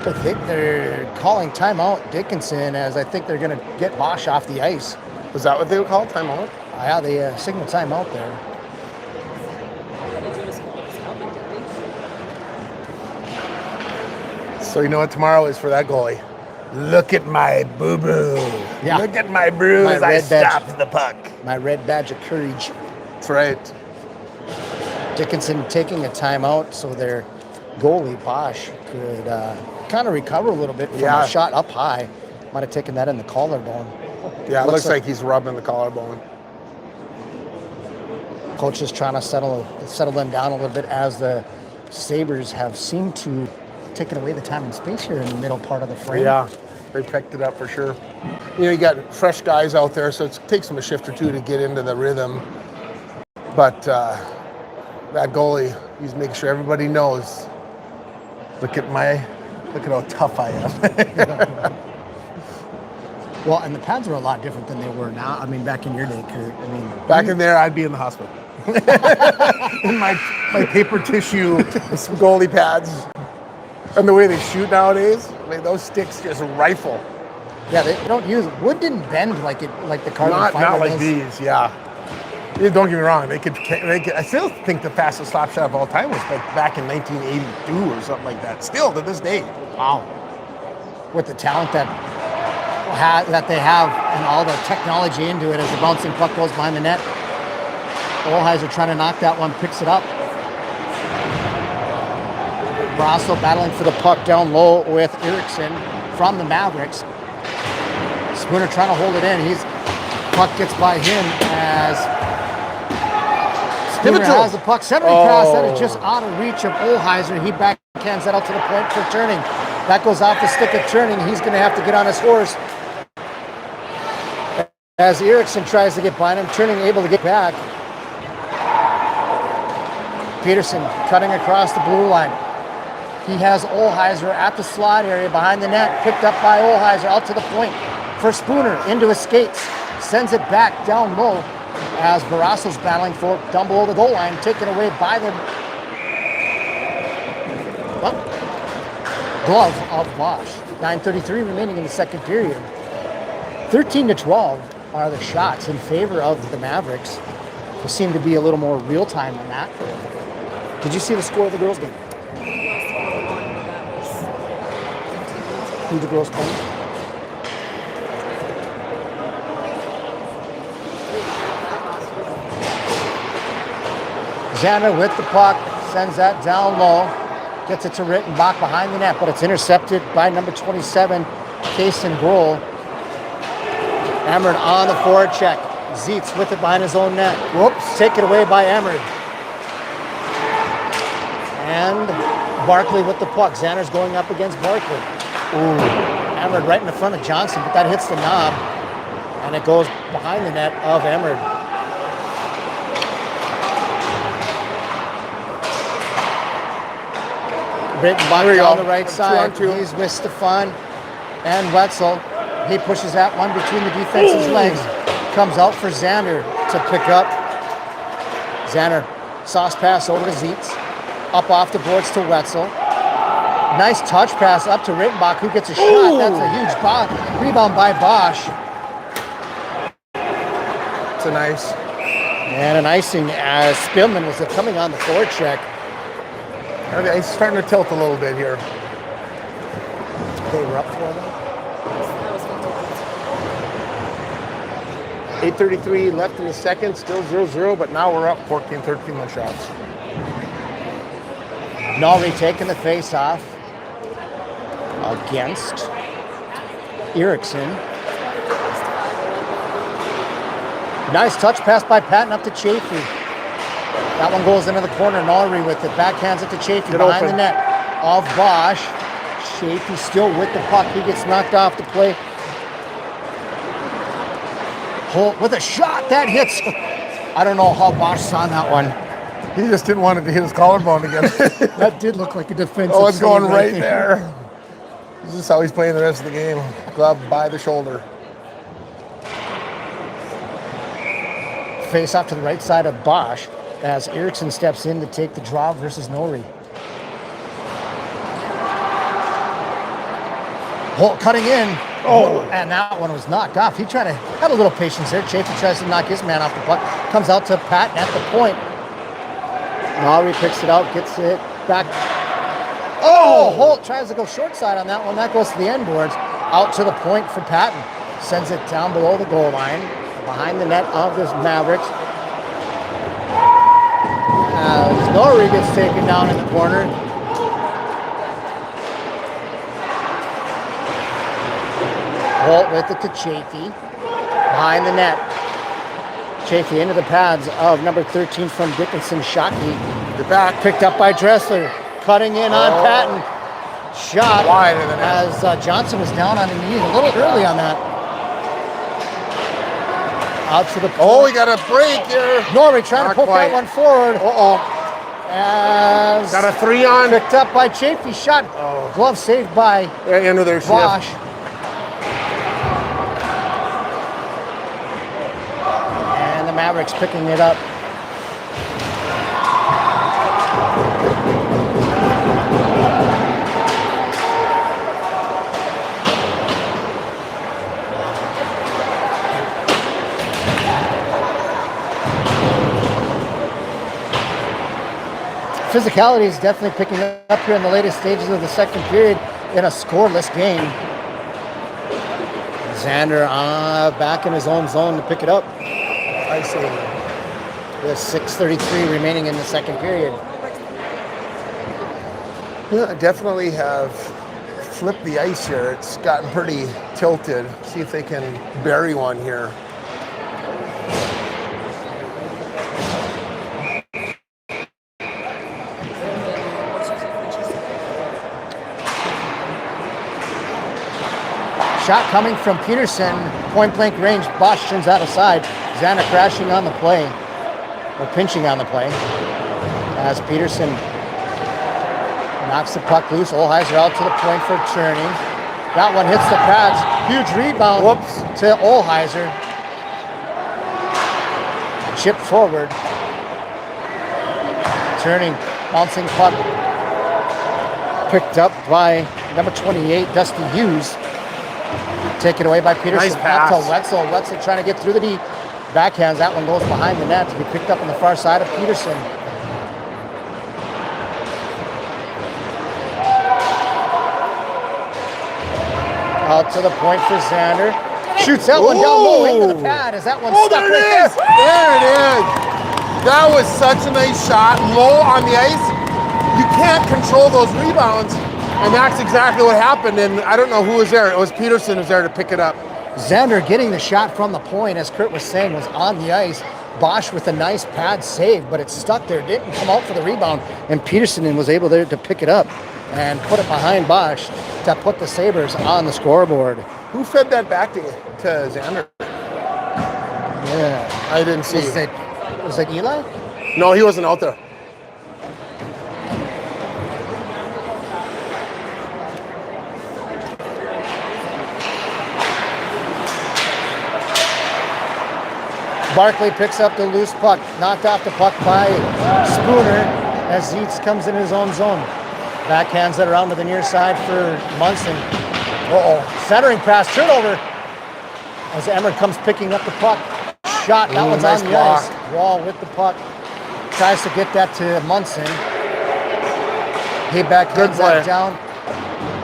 I think they're calling timeout Dickinson, as I think they're going to get Bosch off the ice. Was that what they would call timeout? Yeah, they signal timeout there. So you know what tomorrow is for that goalie? Look at my boo-boo. Yeah. Look at my bruise. My I red badge. stopped the puck. My red badge of courage. That's right. Dickinson taking a timeout so their goalie, Bosch, could kind of recover a little bit from Yeah. a shot up high. Might have taken that in the collarbone. Yeah, it looks like he's rubbing the collarbone. Coach is trying to settle them down a little bit, as the Sabers have seemed to taken away the time and space here in the middle part of the frame. Yeah, they picked it up for sure. You know, you got fresh guys out there, so it takes them a shift or two to get into the rhythm. But that goalie, he's making sure everybody knows. Look at how tough I am. Well, and the pads are a lot different than they were now. I mean, back in your day, Kurt. I mean, Back in there, I'd be in the hospital. In my paper tissue goalie pads. And the way they shoot nowadays, I mean, those sticks just rifle. yeah, they don't use wood. Didn't bend like the carbon Not fiber like does. these, yeah. Yeah, don't get me wrong. They could. I still think the fastest slap shot of all time was like back in 1982 or something like that. Still to this day. Wow. With the talent that they have and all the technology into it, as the bouncing puck goes behind the net. Olheiser trying to knock that one, picks it up. Brasso battling for the puck down low with Eriksson from the Mavericks. Spooner trying to hold it in. Puck gets by him as Spooner has the puck. Centering pass that is just out of reach of Olheiser. He backhands that out to the point for Turning. That goes off the stick of Turning. He's going to have to get on his horse. As Eriksson tries to get by him, Turning able to get back. Peterson cutting across the blue line. He has Olheiser at the slot area behind the net, picked up by Olheiser out to the point for Spooner into his skates. Sends it back down low as Barasso's battling for it down below the goal line, taken away by the glove of Bosch. 9:33 remaining in the second period. 13-12 are the shots in favor of the Mavericks. They seem to be a little more real time than that. Did you see the score of the girls' game? Who the girls playing? Xander with the puck, sends that down low, gets it to Rittenbach behind the net, but it's intercepted by number 27, Kason Grohl. Emmerd on the forward check. Zietz with it behind his own net. Whoops, taken away by Emmerd. And Barkley with the puck. Xander's going up against Barkley. Emmerd right in the front of Johnson, but that hits the knob, and it goes behind the net of Emmerd. Rittenbach on the right side. He's with Stefan and Wetzel. He pushes that one between the defense's legs. Comes out for Xander to pick up. Xander, sauce pass over to Zietz. Up off the boards to Wetzel. Nice touch pass up to Rittenbach, who gets a shot. That's a huge rebound by Bosch. It's a nice. And an icing as Spillman was coming on the forward check. Okay, he's starting to tilt a little bit here. They were up for them. 8:33 left in the second, still 0-0, but now we're up 14-13 on shots. Nolry taking the face off against Erickson. Nice touch pass by Patton up to Chafee. That one goes into the corner. Nolry with it. Backhands it to Chafee behind the net of Bosch. Chafee still with the puck. He gets knocked off the play. Holt with a shot that hits. I don't know how Bosch saw that one. He just didn't want it to hit his collarbone again. That did look like a defensive Oh, it's save going right there. This is how he's playing the rest of the game. Glove by the shoulder. Face off to the right side of Bosch as Erickson steps in to take the draw versus Nori. Holt cutting in. Oh, and that one was knocked off. He tried to have a little patience there. Chafee tries to knock his man off the puck. Comes out to Patton at the point. Nori picks it out, gets it back. Oh, Holt tries to go short side on that one. That goes to the end boards. Out to the point for Patton. Sends it down below the goal line. Behind the net of the Mavericks. As Nori gets taken down in the corner. Holt with it to Chafee. Behind the net. Chafee into the pads of number 13 from Dickinson. Shockey. The back. Picked up by Dressler. Cutting in on Patton. Shot. Wider than that. As Johnson was down on the knee a little early on that. Out to the point. Oh, we got a break here. Norrie trying to poke that one forward. As Got a 3 on. picked up by Chafee. Shot. Glove saved by Into their Bosch. shift. And the Mavericks picking it up. Physicality is definitely picking up here in the latest stages of the second period in a scoreless game. Xander back in his own zone to pick it up. I see. With 6:33 remaining in the second period. Yeah, definitely have flipped the ice here. It's gotten pretty tilted. See if they can bury one here. Shot coming from Peterson, point blank range. Bosch turns out aside. Xander crashing on the play, or pinching on the play, as Peterson knocks the puck loose. Olheiser out to the point for turning. That one hits the pads. Huge rebound. Whoops. To Olheiser. Chip forward. Turning, bouncing puck. Picked up by number 28, Dusty Hughes. Taken away by Peterson. Nice pass. Out to Wetzel. Wetzel trying to get through the D. Backhands. That one goes behind the net to be picked up on the far side of Peterson. Out to the point for Xander. Shoots that one down low into the pad. Is that one stuck there it right is. There it is. That was such a nice shot. Low on the ice. You can't control those rebounds. And that's exactly what happened. And I don't know who was there. It was Peterson who was there to pick it up. Xander getting the shot from the point, as Kurt was saying, was on the ice. Bosch with a nice pad save, but it stuck there. Didn't come out for the rebound. And Peterson was able there to pick it up and put it behind Bosch to put the Sabers on the scoreboard. Who fed that back to Xander? Yeah. I didn't see. Was it Eli? No, he wasn't out there. Barkley picks up the loose puck, knocked off the puck by Spooner as Zietz comes in his own zone. Backhands it around to the near side for Munson. Centering pass, turnover. As Emmer comes picking up the puck. Shot, that one's nice on the block. ice. Wall with the puck. Tries to get that to Munson. He backhands that down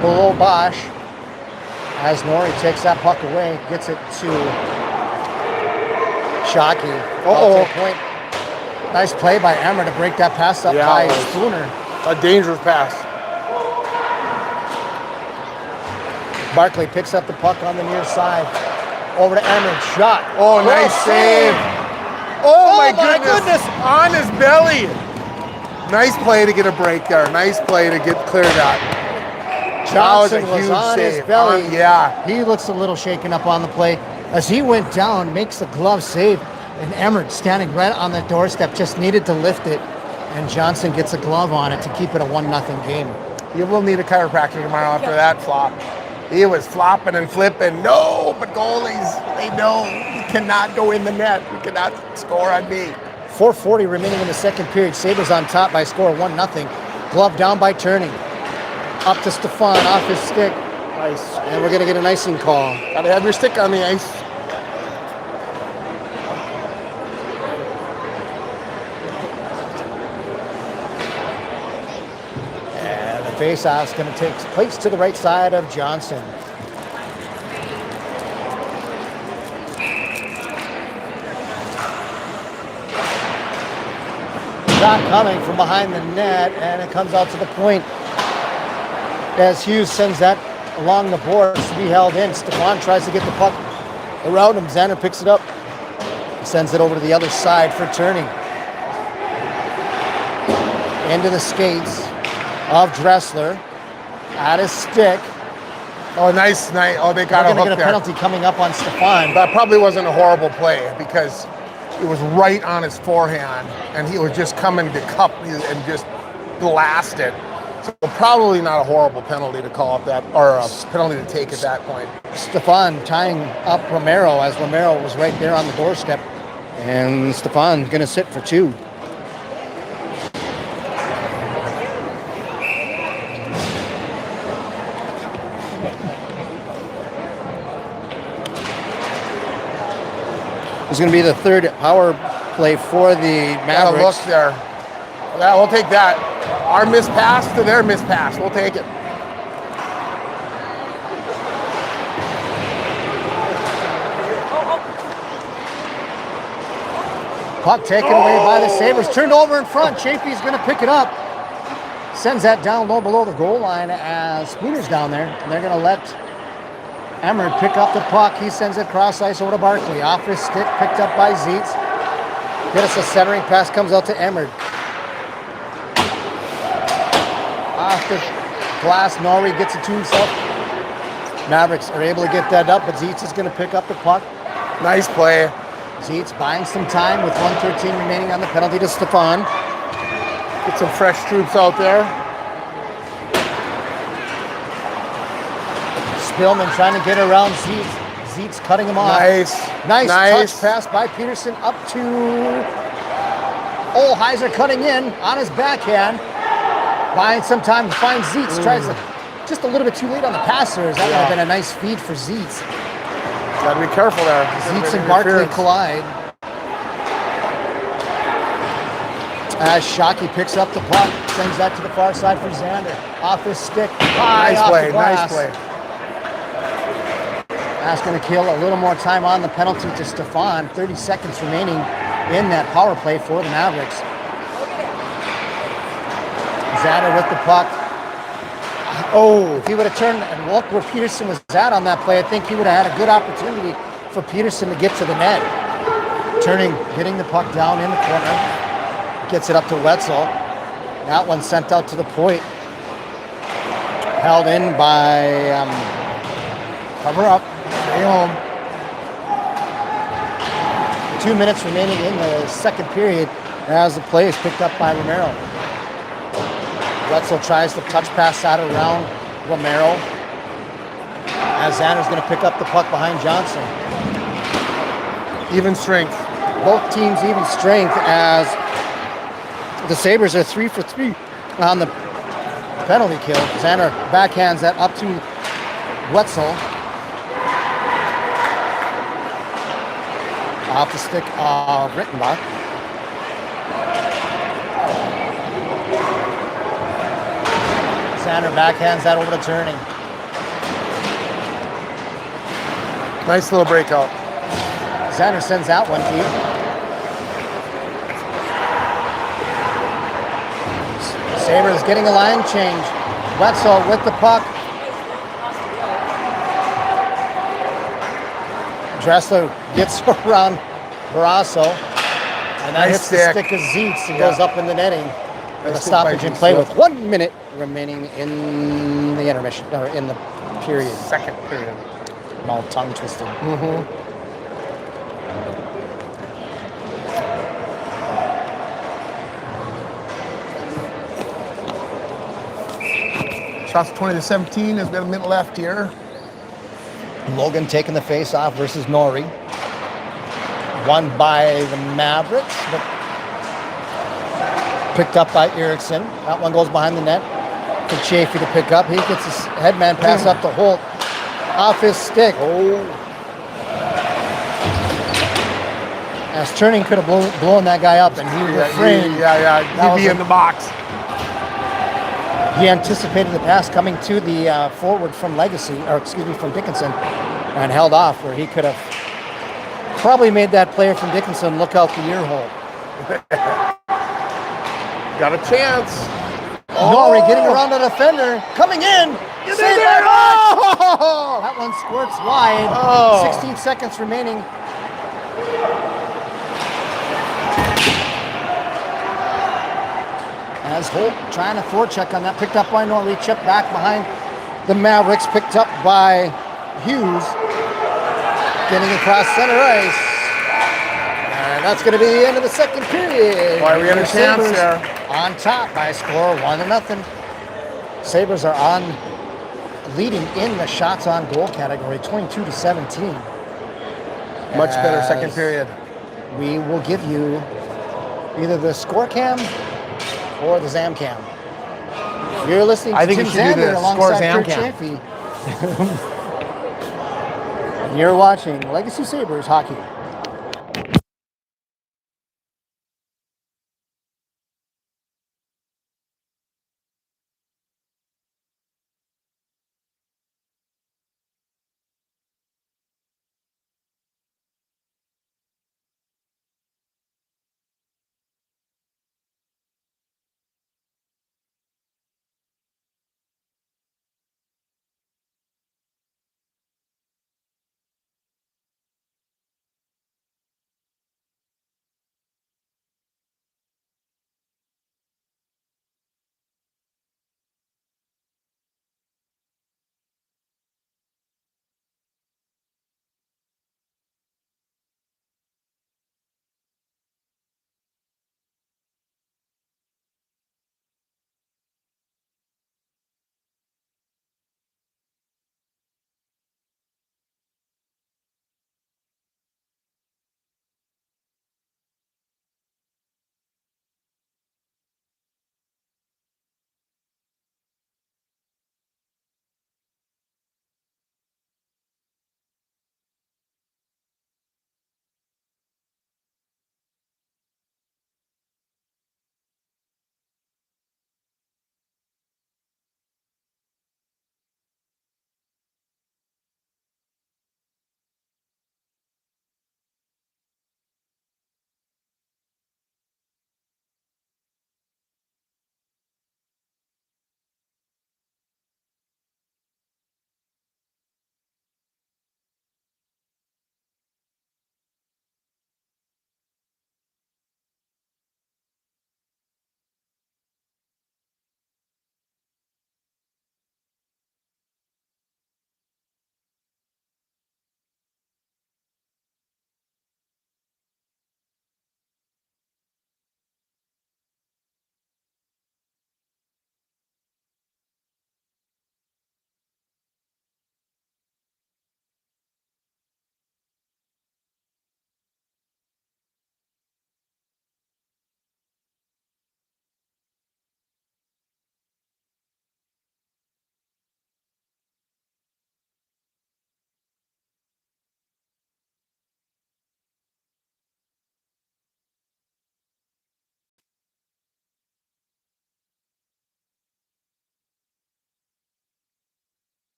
below Bosch. As Norrie takes that puck away, gets it to Shockey. Uh-oh. Point. Nice play by Emmer to break that pass up by Spooner. A dangerous pass. Barkley picks up the puck on the near side. Over to Emmer. Shot. Oh, nice save. Oh, my goodness. On his belly. Nice play to get a break there. Nice play to get cleared out. Johnson was on his belly. Yeah. He looks a little shaken up on the play. As he went down, makes the glove save. And Emmert, standing right on the doorstep, just needed to lift it. And Johnson gets a glove on it to keep it a 1-0 game. You will need a chiropractor tomorrow after that flop. He was flopping and flipping. No, but goalies, they know you cannot go in the net. You cannot score on me. 4:40 remaining in the second period. Sabres on top by a score of 1-0. Glove down by Turning. Up to Stefan, off his stick. Nice. And we're going to get an icing call. Gotta have your stick on the ice. And the face-off is going to take place to the right side of Johnson. Shot coming from behind the net, and it comes out to the point as Hughes sends that along the boards to be held in. Stefan tries to get the puck around him. Xander picks it up. He sends it over to the other side for Turning. Into the skates of Dressler. At his stick. Oh, nice. Oh, they got a hook there. We're going to get a penalty coming up on Stefan. That probably wasn't a horrible play because it was right on his forehand, and he was just coming to cup and just blast it. So probably not a horrible penalty to call up that, or a penalty to take at that point. Stefan tying up Romero as Romero was right there on the doorstep. And Stefan going to sit for 2. It's going to be the third power play for the Mavericks. Got a look there. Yeah, we'll take that. Our missed pass to their missed pass. We'll take it. Puck taken away by the Sabres. Turned over in front. Chafee's going to pick it up. Sends that down low below the goal line as Spooner's down there. And they're going to let Emmer pick up the puck. He sends it cross ice over to Barkley. Off his stick, picked up by Zietz. Get us a centering pass, comes out to Emmer. Off the glass, Norrie gets it to himself. Mavericks are able to get that up, but Zietz is going to pick up the puck. Nice play. Zietz buying some time with 1:13 remaining on the penalty to Stefan. Get some fresh troops out there. Spillman trying to get around Zietz. Zietz cutting him off. Nice touch pass by Peterson up to Olheiser, cutting in on his backhand. Buying some time to find Zietz. Tries to just a little bit too late on the passers. That would have been a nice feed for Zietz. Got to be careful there. Zietz and Barkley collide. As Shockey picks up the puck, sends that to the far side for Xander. Off his stick. Nice play. That's going to kill a little more time on the penalty to Stefan. 30 seconds remaining in that power play for the Mavericks. Xander with the puck. Oh, if he would have turned and looked where Peterson was at on that play, I think he would have had a good opportunity for Peterson to get to the net. Turning, getting the puck down in the corner. Gets it up to Wetzel. That one sent out to the point. Held in by cover up. Stay home. 2 minutes remaining in the second period as the play is picked up by Romero. Wetzel tries to touch pass that around Romero. As Xander's going to pick up the puck behind Johnson. Even strength. Both teams even strength as the Sabres are 3 for 3 on the penalty kill. Xander backhands that up to Wetzel. Off the stick of Rittenbach. Xander backhands that over to Turning. Nice little breakout. Xander sends that one deep. Sabers getting a line change. Wetzel with the puck. Dressler gets around Barrasso. And that hits the stick of Zeitz and goes up in the netting. With a stoppage in play with 1 minute remaining in the intermission, or in the period. Second period. I'm all tongue twisted. Shots 20-17. There's got a minute left here. Logan taking the face off versus Norrie. Won by the Mavericks, but picked up by Eriksson. That one goes behind the net for Chafee to pick up. He gets his headman pass up to Holt. Off his stick. As Turning could have blown that guy up, and he refrained. He'd be in the box. He anticipated the pass coming to the forward from Legacy, or excuse me, from Dickinson, and held off where he could have probably made that player from Dickinson look out the ear hole. Got a chance. Norrie getting around the defender, coming in. Get Saved in there. by March. That one squirts wide. 16 seconds remaining. As Holt trying to forecheck on that, picked up by Norrie, chipped back behind the Mavericks, picked up by Hughes, getting across center ice. And that's going to be the end of the second period. Why we got a chance Sabres there. on top by a score of 1-0. Sabres are on leading in the shots on goal category, 22-17. Much better second period. We will give you either the score cam or the Zam cam. You're listening to I think Tim you should do Zander the alongside score Zam Kurt cam. Chafee. You're watching Legacy Sabres hockey.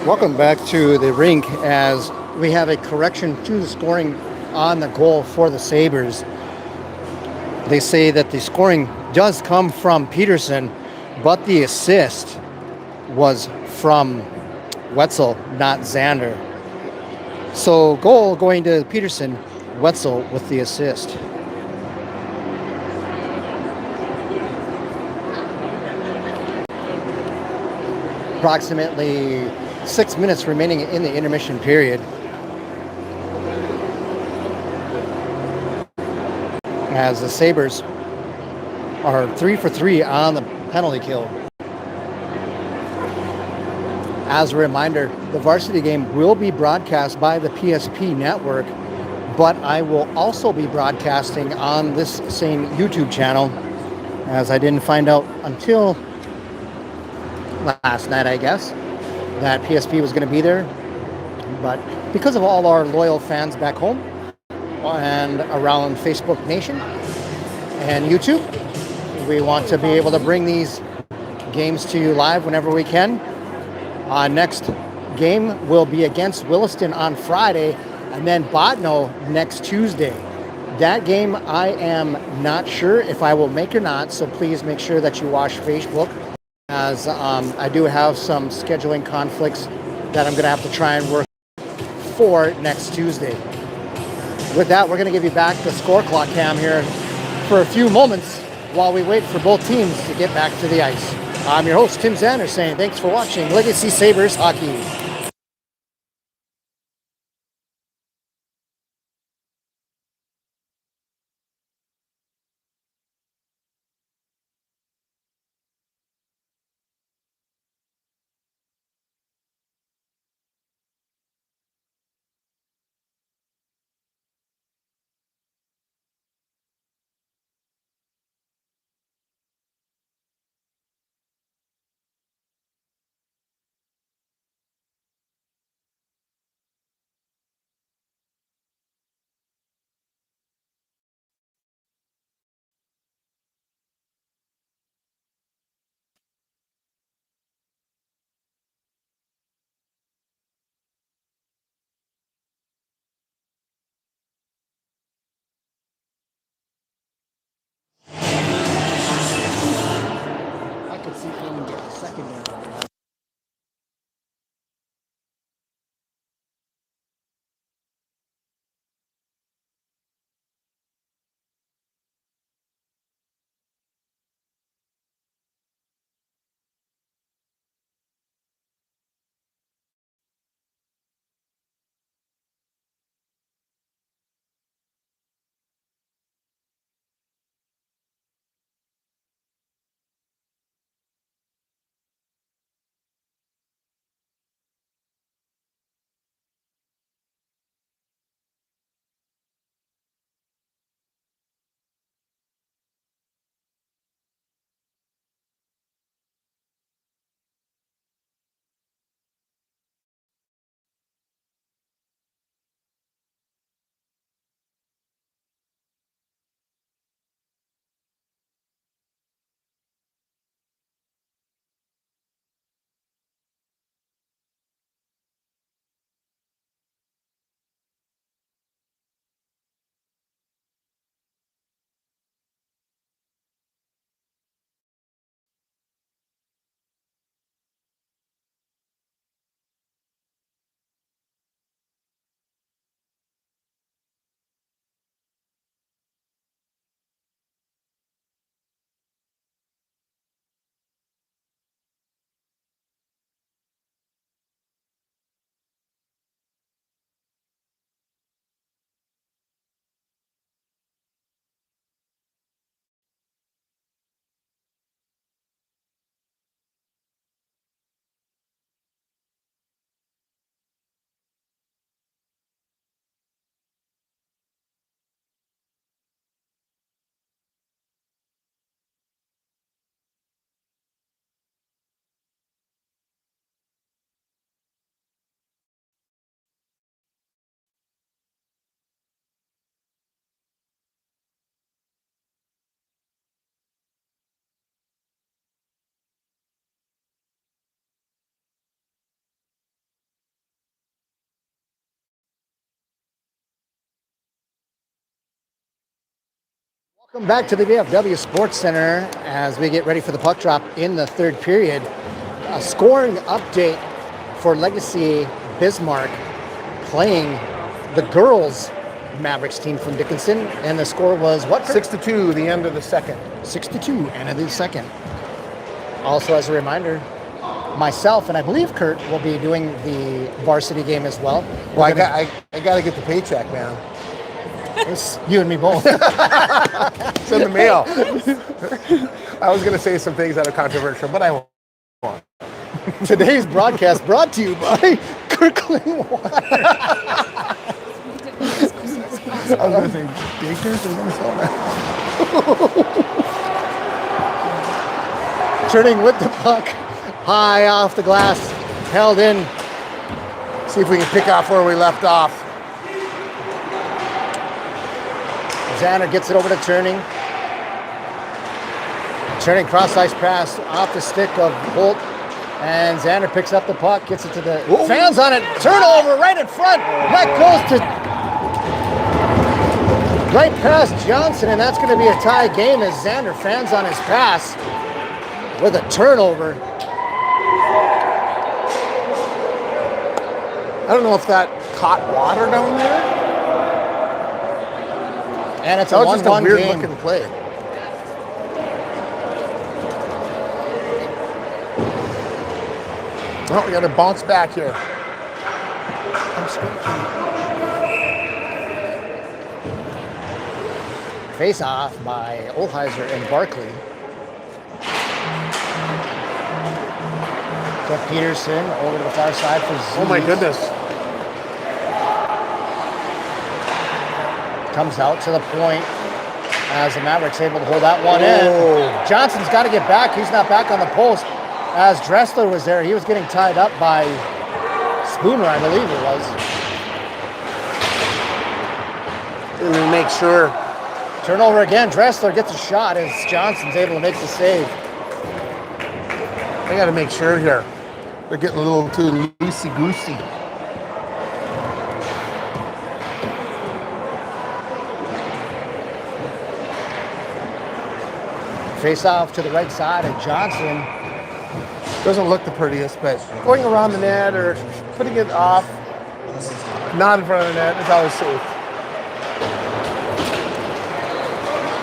Welcome back to the rink as we have a correction to the scoring on the goal for the Sabres. They say that the scoring does come from Peterson, but the assist was from Wetzel, not Xander. So goal going to Peterson, Wetzel with the assist. Approximately 6 minutes remaining in the intermission period. As the Sabres are 3 for 3 on the penalty kill. As a reminder, the varsity game will be broadcast by the PSP network, but I will also be broadcasting on this same YouTube channel, as I didn't find out until last night, I guess, that PSP was going to be there. But because of all our loyal fans back home and around Facebook Nation and YouTube, we want to be able to bring these games to you live whenever we can. Next game will be against Williston on Friday, and then Botno next Tuesday. That game I am not sure if I will make or not, so please make sure that you watch Facebook, as I do have some scheduling conflicts that I'm going to have to try and work for next Tuesday. With that, we're going to give you back the score clock cam here for a few moments while we wait for both teams to get back to the ice. I'm your host, Tim Zander, saying thanks for watching Legacy Sabres Hockey. Welcome back to the VFW Sports Center as we get ready for the puck drop in the third period. A scoring update for Legacy Bismarck playing the girls Mavericks team from Dickinson, and the score was what? 6-2, the end of the second. 6-2, end of the second. Also, as a reminder, myself and I believe Kurt will be doing the varsity game as well. Well, I got to get the paycheck, man. It's you and me both. It's in the mail. I was going to say some things that are controversial, but I won't. Today's broadcast brought to you by Kirkland Wine. I was going to say Bakers or Minnesota. Turning with the puck, high off the glass, held in. See if we can pick off where we left off. Xander gets it over to Turning. Turning cross-ice pass off the stick of Holt. And Xander picks up the puck, gets it to the fans on it. Turnover right in front. That goes to right past Johnson, and that's going to be a tie game as Xander fans on his pass with a turnover. I don't know if that caught water down there. And it's a that was just a 1-1 weird game. looking play. Oh, we got to bounce back here. Face off by Olheiser and Barkley. To Peterson over to the far side for Z. Oh my goodness. Comes out to the point as the Mavericks able to hold that one in. Johnson's got to get back. He's not back on the post. As Dressler was there, he was getting tied up by Spooner, I believe it was. And then make sure. Turnover again. Dressler gets a shot as Johnson's able to make the save. I got to make sure here. They're getting a little too loosey-goosey. Face off to the right side, and Johnson doesn't look the prettiest, but going around the net or putting it off, not in front of the net, is always safe.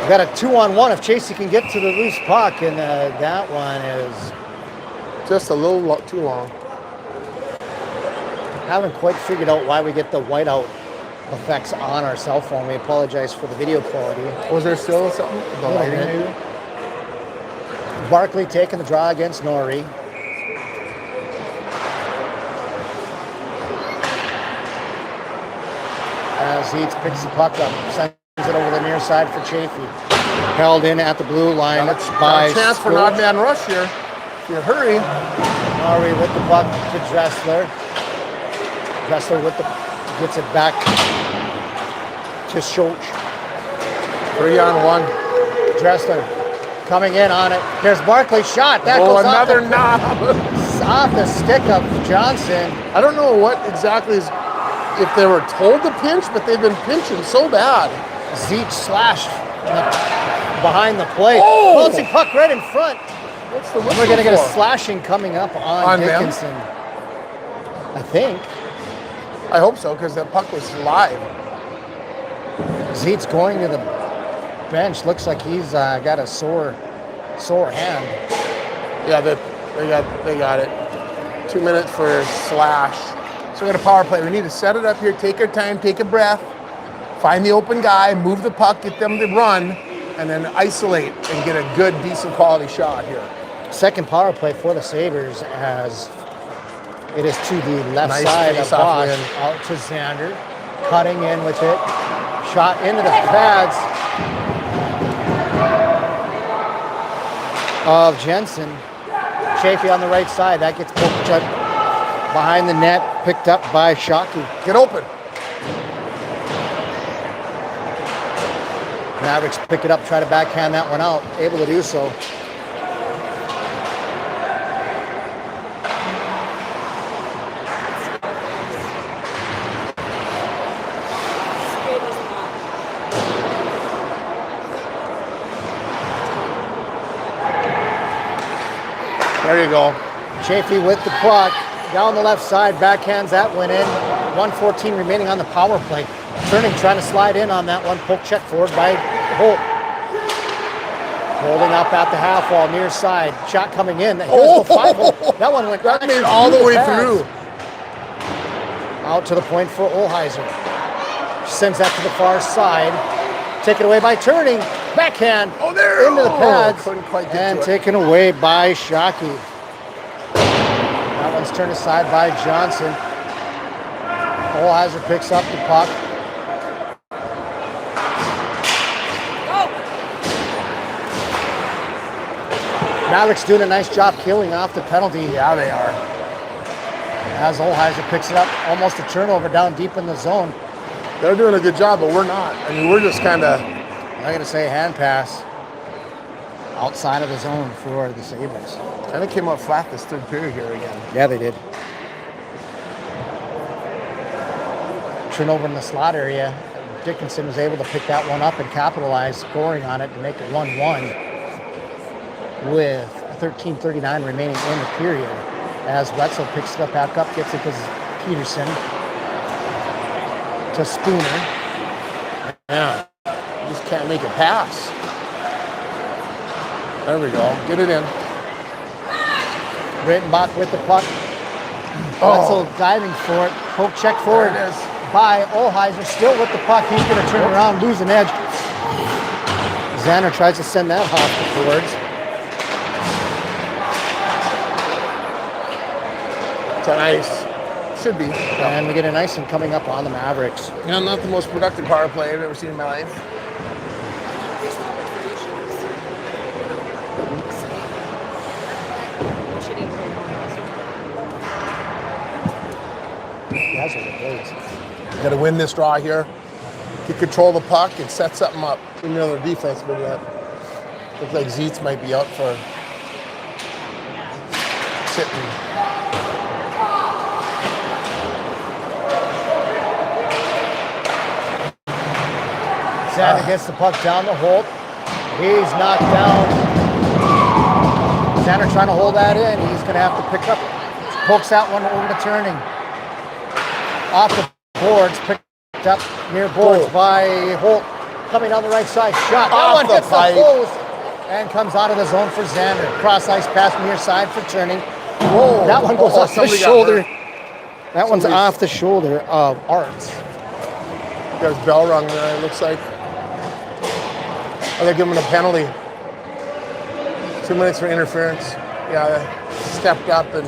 We got a 2-on-1 if Chasey can get to the loose puck, and that one is just a little too long. Haven't quite figured out why we get the whiteout effects on our cell phone. We apologize for the video quality. Was there still something? The lighting maybe? Barkley taking the draw against Norrie. As he picks the puck up, sends it over the near side for Chafee. Held in at the blue line by chance for an odd man rush here. If you hurry. Norrie with the puck to Dressler. Dressler with gets it back to Schultz. 3-on-1. Dressler coming in on it. There's Barkley's shot. That goes another knob. Off the stick of Johnson. I don't know what exactly is, if they were told to pinch, but they've been pinching so bad. Zeech slashed behind the plate. Oh! Bouncing puck right in front. What's the whistle We're going to get a for? slashing coming up on Dickinson. I think. I hope so, because that puck was live. Zeet's going to the bench. Looks like he's got a sore hand. Yeah, they got it. 2 minutes for slash. So we got a power play. We need to set it up here, take our time, take a breath, find the open guy, move the puck, get them to run, and then isolate and get a good, decent quality shot here. Second power play for the Sabers as it is to the left Nice side of face-off Bosch, out to Xander, cutting in with it, shot into the pads of Jensen. Chafee on the right side, that gets poked up behind the net, picked up by Shockey. Get open. Mavericks pick it up, try to backhand that one out, able to do so. There you go. Chafee with the puck. Down the left side, backhands that one in. 1:14 remaining on the power play. Turning, trying to slide in on that one. Poke check forward by Holt. Holding up at the half wall, near side. Shot coming in. Here's the 5-hole. That one went That made all the way through. Out to the point for Olheiser. Sends that to the far side. Taken away by Turning. Backhand. Oh, there. Into the pads. Couldn't quite get And to it. taken away by Shockey. That one's turned aside by Johnson. Olheiser picks up the puck. Mavericks doing a nice job killing off the penalty. Yeah, they are. As Olheiser picks it up, almost a turnover down deep in the zone. They're doing a good job, but we're not. I mean, we're just kind of... I'm going to say hand pass outside of the zone for the Sabres. Kind of came up flat this third period here again. Yeah, they did. Turnover in the slot area. Dickinson was able to pick that one up and capitalize, scoring on it to make it 1-1 with 13:39 remaining in the period. As Wetzel picks it up, back up, gets it to Peterson. To Spooner. Yeah. Just can't make a pass. There we go. Get it in. Rittenbach with the puck. Wetzel diving for it. Poke check forward There it is. by Olheiser. Still with the puck. He's going to turn around, lose an edge. Xander tries to send that off the boards. It's an ice. Should be. And we get an icing coming up on the Mavericks. Yeah, not the most productive power play I've ever seen in my life. That's what it is. Got to win this draw here. You control the puck and set something up. Even though their defense, but looks like Zeitz might be out for sitting. Xander gets the puck down the Holt. He's knocked down. Xander trying to hold that in. He's going to have to pick up. Pokes that one over to Turning. Off the boards, picked up near boards by Holt. Coming down the right side, shot. That one hits the post and comes out of the zone for Xander. Cross ice pass near side for Turning. Whoa, that one goes off the shoulder. That one's off the shoulder of Arts. Got his bell rung there, it looks like. Oh, they're giving him a penalty. 2 minutes for interference. Yeah, they stepped up and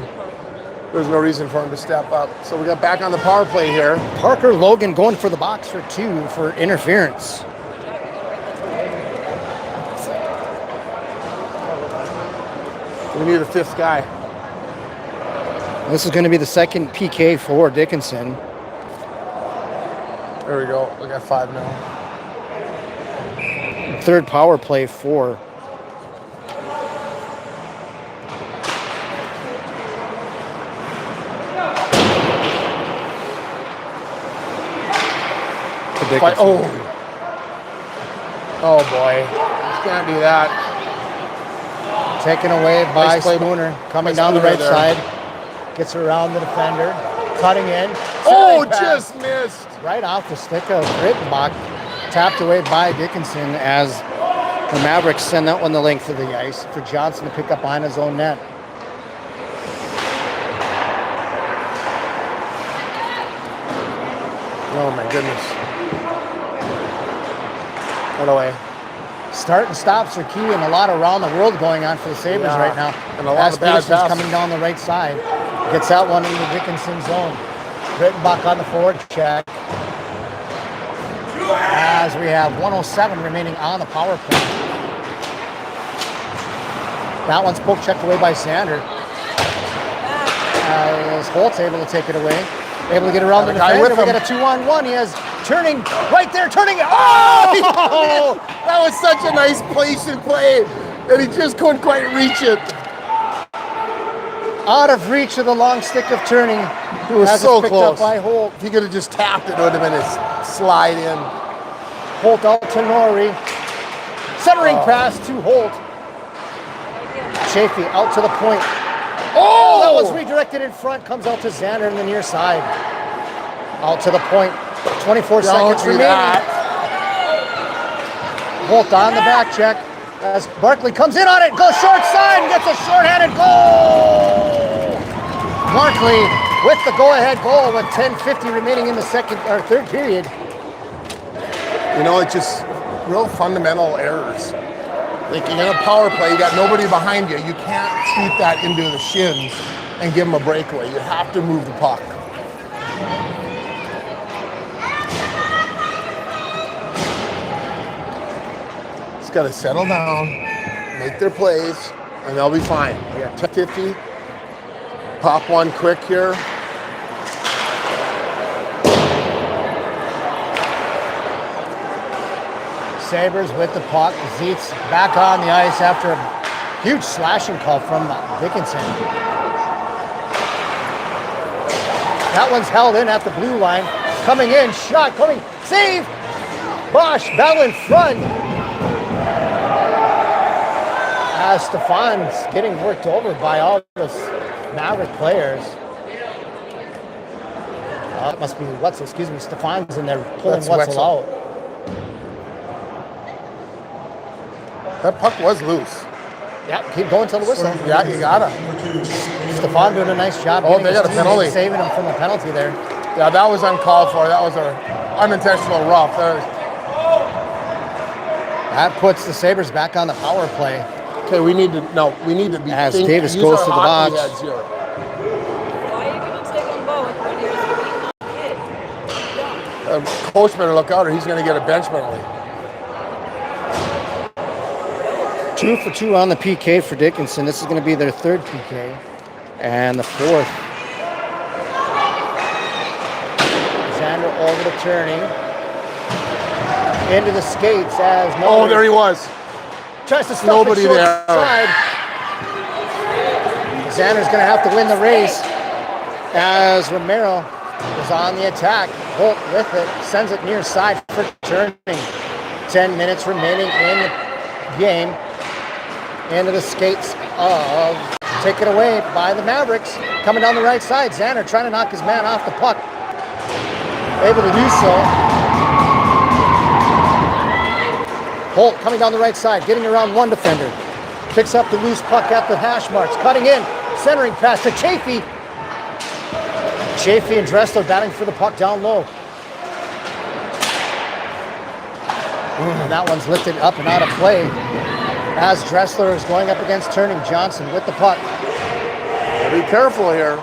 there's no reason for him to step up. So we got back on the power play here. Parker Logan going for the box for 2 for interference. We need a 5th guy. This is going to be the second PK for Dickinson. There we go. We got 5 now. Third power play for Dickinson. Oh boy. Can't do that. Taken away by Nice play. Spooner. Coming Nice down the play right there. side. Gets around the defender. Cutting in. Oh, Centering pass. just missed. Right off the stick of Rittenbach. Tapped away by Dickinson as the Mavericks send that one the length of the ice for Johnson to pick up behind his own net. Oh my goodness. What away. Start and stops are key and a lot around the world going on for the Sabres right now. And a lot As of bad Peterson's passes. coming down the right side. Gets that one into Dickinson's zone. Rittenbach on the forward check. As we have 1:07 remaining on the power play. That one's poke checked away by Sander. As Holt's able to take it away. Able to get around the Got a guy defender. with We him. got a 2-on-1. He has Turning right there, Turning. Oh! That was such a nice place and play that he just couldn't quite reach it. Out of reach of the long stick of Turning. It was As so it's picked close. up by Holt. If he could have just tapped it, it would have been a slide in. Holt out to Norrie. Centering pass to Holt. Chafee out to the point. Oh, that was redirected in front. Comes out to Xander in the near side. Out to the point. 24 seconds remaining. Holt on the back check as Barkley comes in on it, goes short side and gets a shorthanded goal. Barkley with the go-ahead goal with 10:50 remaining in the third period. You know, it's just real fundamental errors. Like in a power play, you got nobody behind you. You can't shoot that into the shins and give them a breakaway. You have to move the puck. Just got to settle down, make their plays, and they'll be fine. We got 10:50. Pop one quick here. Sabers with the puck. Zeitz back on the ice after a huge slashing call from Dickinson. That one's held in at the blue line. Coming in, shot, coming, save! Bosch, battle in front. As Stefan's getting worked over by all the Maverick players. It must be Wetzel, excuse me. Stefan's in there pulling Wetzel out. That puck was loose. Yeah, keep going till the whistle. Yeah, you gotta. Stefan doing a nice job. Oh, they got a penalty. Saving him from the penalty there. Yeah, that was uncalled for. That was an unintentional rough. That puts the Sabres back on the power play. Okay, we need to be. As Davis goes to the box. Coach better look out or he's going to get a bench penalty. 2 for 2 on the PK for Dickinson. This is going to be their third PK. And the fourth. Xander over the turning. Into the skates as Oh, there he was. Tries to stop nobody there. Side. Xander's going to have to win the race as Romero is on the attack. Holt with it. Sends it near side for turning. 10 minutes remaining in the game. Into the skates of taken away by the Mavericks. Coming down the right side. Xander trying to knock his man off the puck. Able to do so. Holt coming down the right side, getting around one defender. Picks up the loose puck at the hash marks. Cutting in. Centering pass to Chafee. Chafee and Dressler batting for the puck down low. And that one's lifted up and out of play. As Dressler is going up against Turning. Johnson with the puck. Be careful here.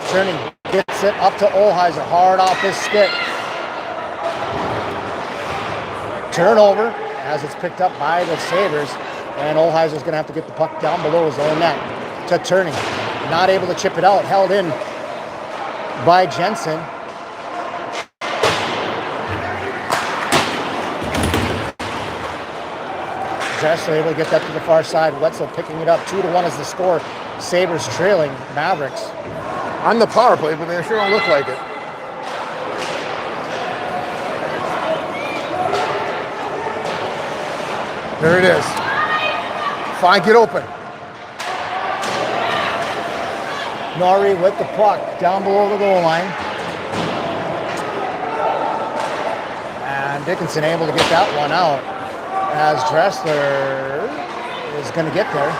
Turning gets it up to Olheiser, hard off his stick. Turnover as it's picked up by the Sabres. And Olheiser's going to have to get the puck down below his own net to Turning. Not able to chip it out, held in by Jensen. Dressler able to get that to the far side. Wetzel picking it up. 2-1 is the score. Sabres trailing Mavericks. On the power play, but they sure don't look like it. There it is. Fine, get open. Norrie with the puck down below the goal line. And Dickinson able to get that one out as Dressler is going to get there.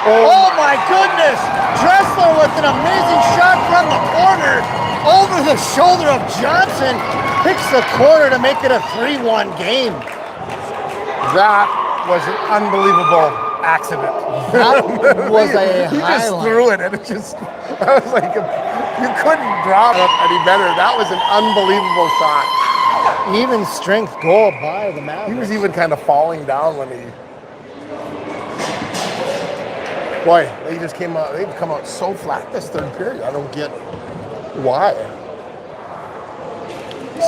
Oh my goodness! Dressler with an amazing shot from the corner over the shoulder of Johnson. Picks the corner to make it a 3-1 game. That was an unbelievable accident. That was a He highlight. just threw it and it just, I was like, you couldn't drop it any better. That was an unbelievable shot. Even strength goal by the Mavericks. He was even kind of falling down when he, boy, they just came out, they've come out so flat this third period. I don't get why.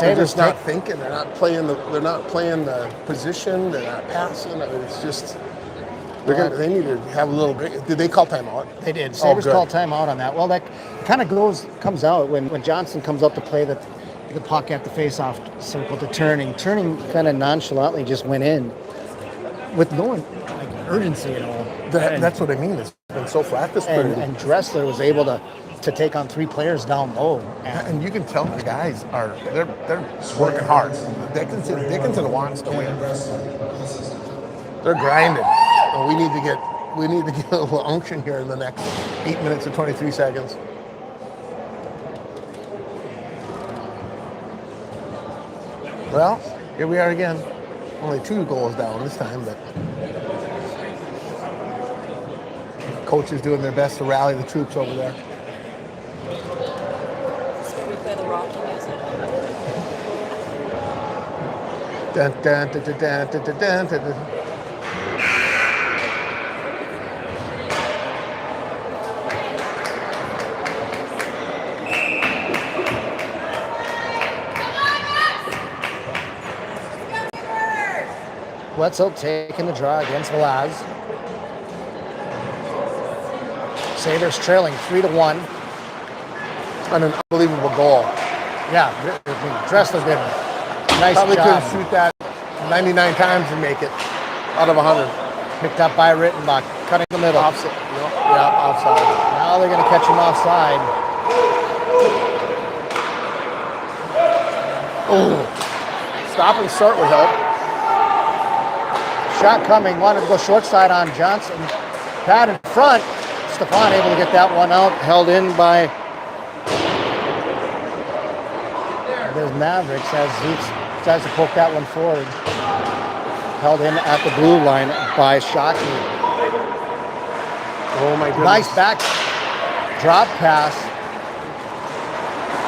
They're just not thinking. They're not playing the position. They're not passing. It's just they need to have a little bit. Did they call timeout? They did. Sabres called timeout on that. Well, that kind of comes out when Johnson comes up to play the puck at the face-off circle to Turning. Turning kind of nonchalantly just went in with no like urgency at all. That's what I mean. It's been so flat this period. And Dressler was able to take on 3 players down low. And you can tell the guys they're working hard. Dickinson wants to win. They're grinding. And we need to get a little unction here in the next 8 minutes and 23 seconds. Well, here we are again. Only 2 goals down this time, but coach is doing their best to rally the troops over there. Should we play the Rocky music? Dun, dun, dun, dun, dun, dun, dun, dun, dun. Wetzel taking the draw against Velaz. Sabers trailing 3-1. And an unbelievable goal. Yeah, Dressler did a nice Probably job. couldn't shoot that 99 times and make it out of 100. Picked up by Rittenbach, cutting the middle. Offside. Yeah, offside. Now they're going to catch him offside. Oh, stop and start would help. Shot coming, wanted to go short side on Johnson. Pad in front. Stefan able to get that one out, held in by the Mavericks as Zeitz tries to poke that one forward. Held in at the blue line by Shockey. Oh my goodness. Nice back drop pass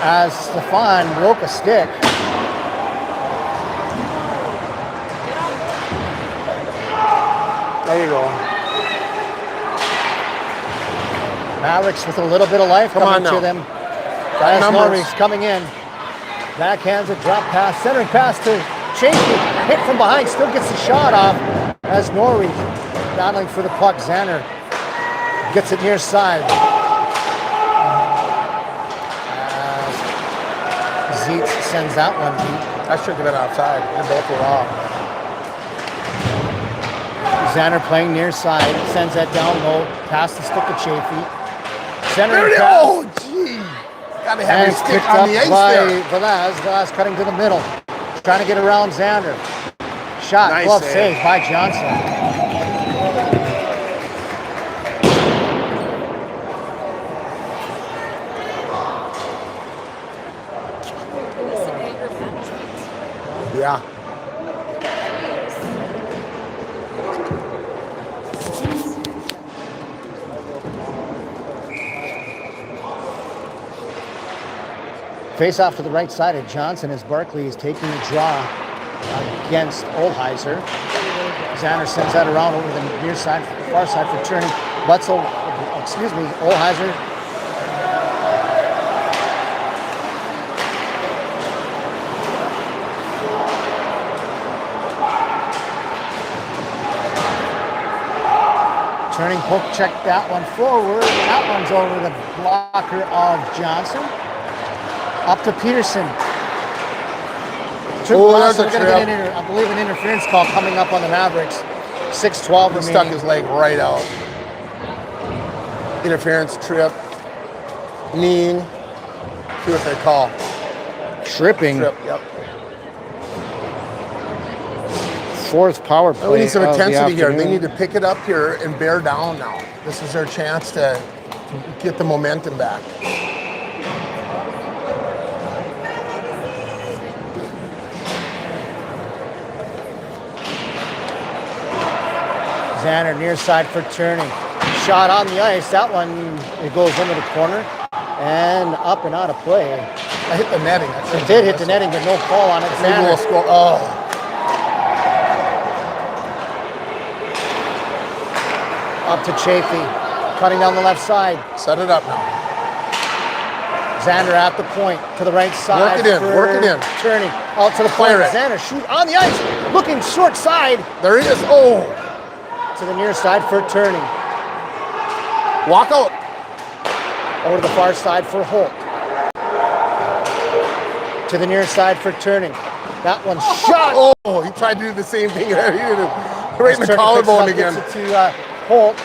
as Stefan broke a stick. There you go. Mavericks with a little bit of life coming to them. As Norris coming in. Backhands it, drop pass, centering pass to Chafee. Hit from behind, still gets the shot off as Norris battling for the puck. Xander gets it near side. Zeitz sends that one deep. That should have been outside. They both were off. Xander playing near side, sends that down low, past the stick to Chafee. There Centering it is. pass. Oh, gee. Gotta have And your stick picked on up the ice by there. Velaz. Velaz cutting to the middle. Trying to get around Xander. Shot, Nice glove save. save by Johnson. Yeah. Face off to the right side of Johnson as Barkley is taking the draw against Olheiser. Xander sends that around over the near side, far side for turning. Olheiser. Turning poke check that one forward. That one's over the blocker of Johnson. Up to Peterson. That's a We're going to get I believe an interference call coming up on the Mavericks. 6:12 remaining. Stuck his leg right out. Interference, trip, kneeing. See what they call. Tripping. Trip, yep. Fourth power play. We need some of the intensity here. They afternoon. need to pick it up here and bear down now. This is their chance to get the momentum back. Xander near side for turning. Shot on the ice. That one, it goes into the corner and up and out of play. I hit the netting. It did hit the netting, but no call on it. Maybe we'll Xander score. Oh. up to Chafee, cutting down the left side. Set it up now. Xander at the point to the right side. Work it in, for work it in. Turning out to the point. Fire it. Xander shoot on the ice, looking short side There he is. Oh. to the near side for turning. Walk out. Over to the far side for Holt. To the near side for turning. That one's shot. Oh, he tried to do the same thing that he did. Right in the Turner picks it collarbone up, again. gets it to Holt.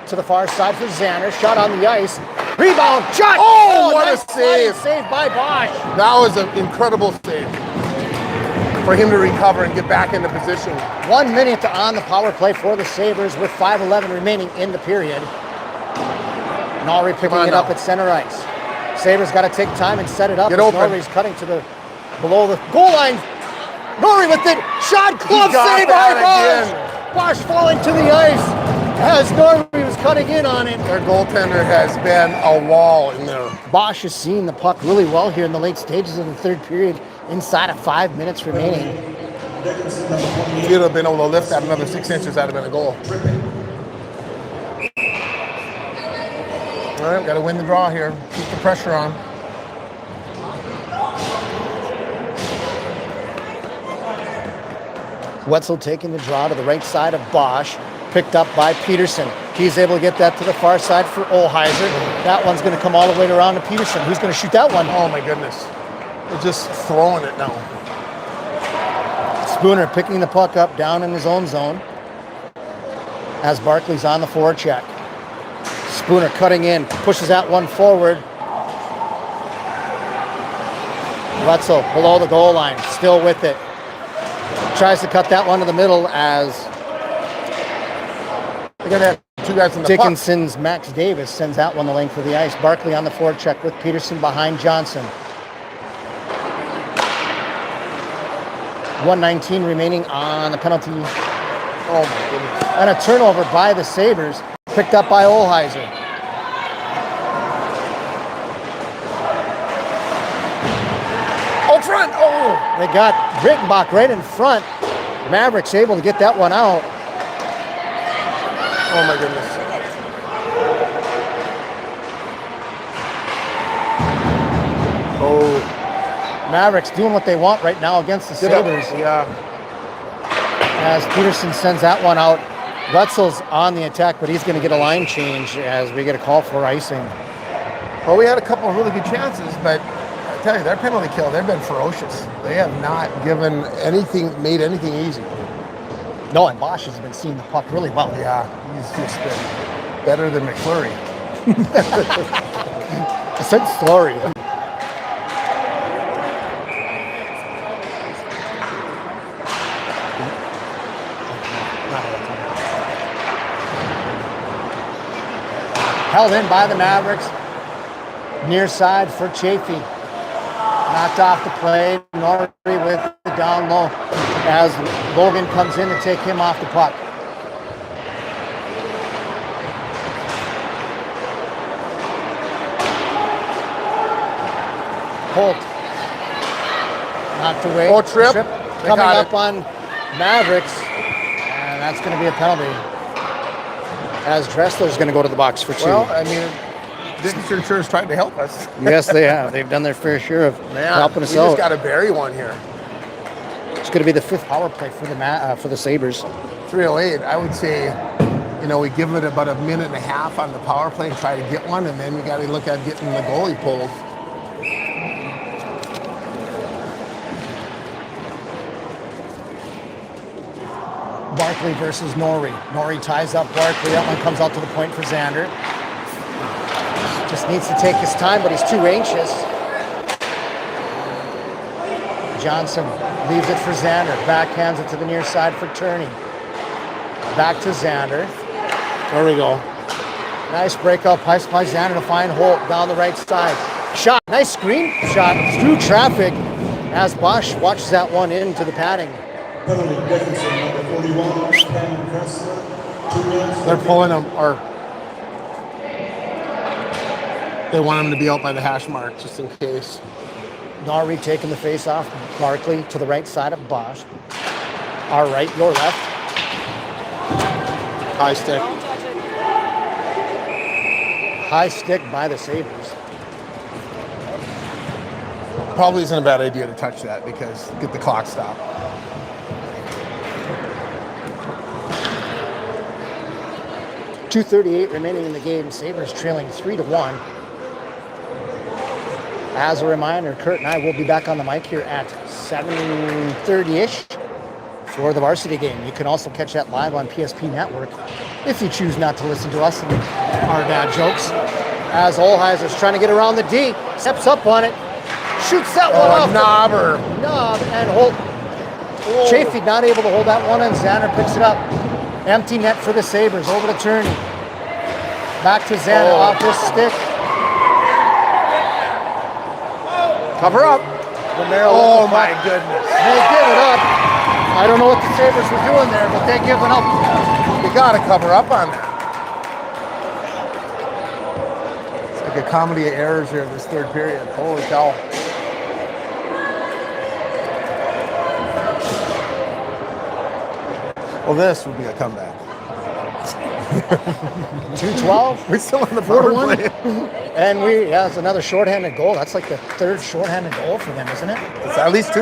To the far side for Xander. Shot on the ice. Rebound. Shot. Oh, what nice a save. save by Bosch. That was an incredible save for him to recover and get back into position. 1 minute on the power play for the Sabres with 5:11 remaining in the period. Norrie picking it up at center ice. Sabres got to take time and set it up. Get open. Norrie's cutting to the below the goal line. Norrie with it. Shot. Glove got save by that Bosch. Bosch falling to the ice as Norrie was cutting in on it. Their goaltender has been a wall in there. Bosch has seen the puck really well here in the late stages of the third period inside of 5 minutes remaining. If you'd have been able to lift that another 6 inches, that'd have been a goal. All right, got to win the draw here. Keep the pressure on. Wetzel taking the draw to the right side of Bosch, picked up by Peterson. He's able to get that to the far side for Olheiser. That one's going to come all the way around to Peterson. Who's going to shoot that one? Oh my goodness. They're just throwing it now. Spooner picking the puck up down in his own zone as Barkley's on the forecheck. Spooner cutting in, pushes that one forward. Wetzel below the goal line, still with it. Tries to cut that one to the middle as They're going to have two guys in the Dickinson's Max Davis sends that one the length of the ice. Barkley on the forecheck with Peterson behind Johnson. 1:19 remaining on the penalty. Oh my goodness. And a turnover by the Sabres, picked up by Olheiser. Out front. Oh. They got Rittenbach right in front. Mavericks able to get that one out. Oh my goodness. Oh. Mavericks doing what they want right now against the Sabres. Yeah. As Peterson sends that one out. Wetzel's on the attack, but he's going to get a line change as we get a call for icing. Well, we had a couple of really good chances, but I tell you, their penalty kill, they've been ferocious. They have not given anything, made anything easy. No, and Bosch has been seeing the puck really well. Yeah, he's just been better than McFlurry. I said Slurry. Held in by the Mavericks. Near side for Chafee. Knocked off the play. Norrie with the down low as Logan comes in to take him off the puck. Holt. Knocked away. Oh, trip. Coming up on Mavericks. And that's going to be a penalty. As Dressler's going to go to the box for two. Well, I mean, Dickinson sure has tried to help us. Yes, they have. They've done their fair share of helping us we out. just got to bury one here. It's going to be the fifth power play for the Sabres. 3:08. I would say, we give it about a minute and a half on the power play and try to get one, and then we got to look at getting the goalie pulled. Barkley versus Norrie. Norrie ties up Barkley. That one comes out to the point for Xander. Just needs to take his time, but he's too anxious. Johnson leaves it for Xander. Backhands it to the near side for Turney. Back to Xander. There we go. Nice breakout pass by Xander to find Holt down the right side. Shot. Nice screen shot through traffic as Bosch watches that one into the padding. They're pulling him, or they want him to be out by the hash mark just in case. Norrie taking the face off. Barkley to the right side of Bosch. Our right, your left. High stick. Don't touch it. High stick by the Sabres. Probably isn't a bad idea to touch that because get the clock stopped. .238 remaining in the game. Sabres trailing 3-1. As a reminder, Kurt and I will be back on the mic here at 7:30-ish for the varsity game. You can also catch that live on PSP Network if you choose not to listen to us and our dad jokes. As Olheiser's trying to get around the D, steps up on it, shoots that one off. Knob and Holt. Chafee not able to hold that one, and Xander picks it up. Empty net for the Sabres, over to Turney. Back to Xander, off his stick. Cover up. Oh my goodness. They give it up. I don't know what the Sabres were doing there, but they give it up. You got to cover up on that. It's like a comedy of errors here in this third period. Holy cow. Well, this would be a comeback. 2-12. We're still on the power 4-1. play. And it's another shorthanded goal. That's like the third shorthanded goal for them, isn't it? It's at least 2.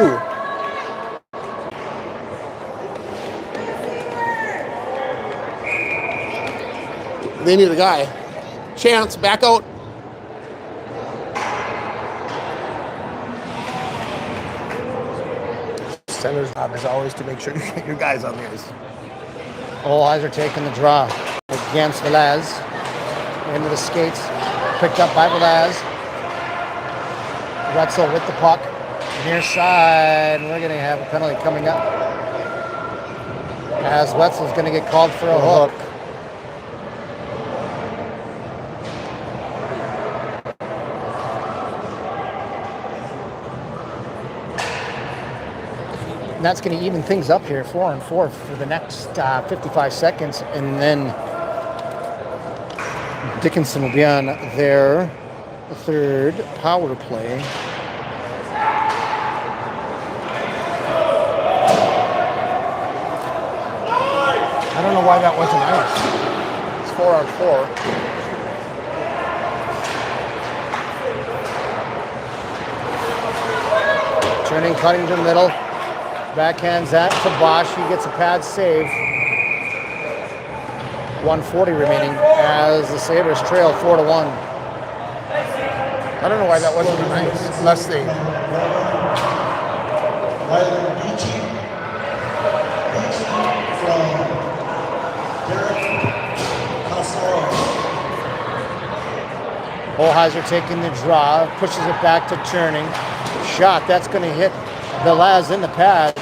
They need a guy. Chance, back out. Center's job is always to make sure you get your guys on the ice. Olheiser taking the draw against Velez. Into the skates. Picked up by Velez. Wetzel with the puck. Near side. We're going to have a penalty coming up. As Wetzel's going to get called for a hook. And that's going to even things up here, 4-4 for the next 55 seconds. And then Dickinson will be on their third power play. I don't know why that wasn't ice. It's 4-on-4. Turning, cutting to the middle. Backhands that to Bosch. He gets a pad save. 1:40 remaining as the Sabres trail 4-1. I don't know why that wasn't nice. Unless they... Olheiser taking the draw, pushes it back to Turning. Shot, that's going to hit Velez in the pads.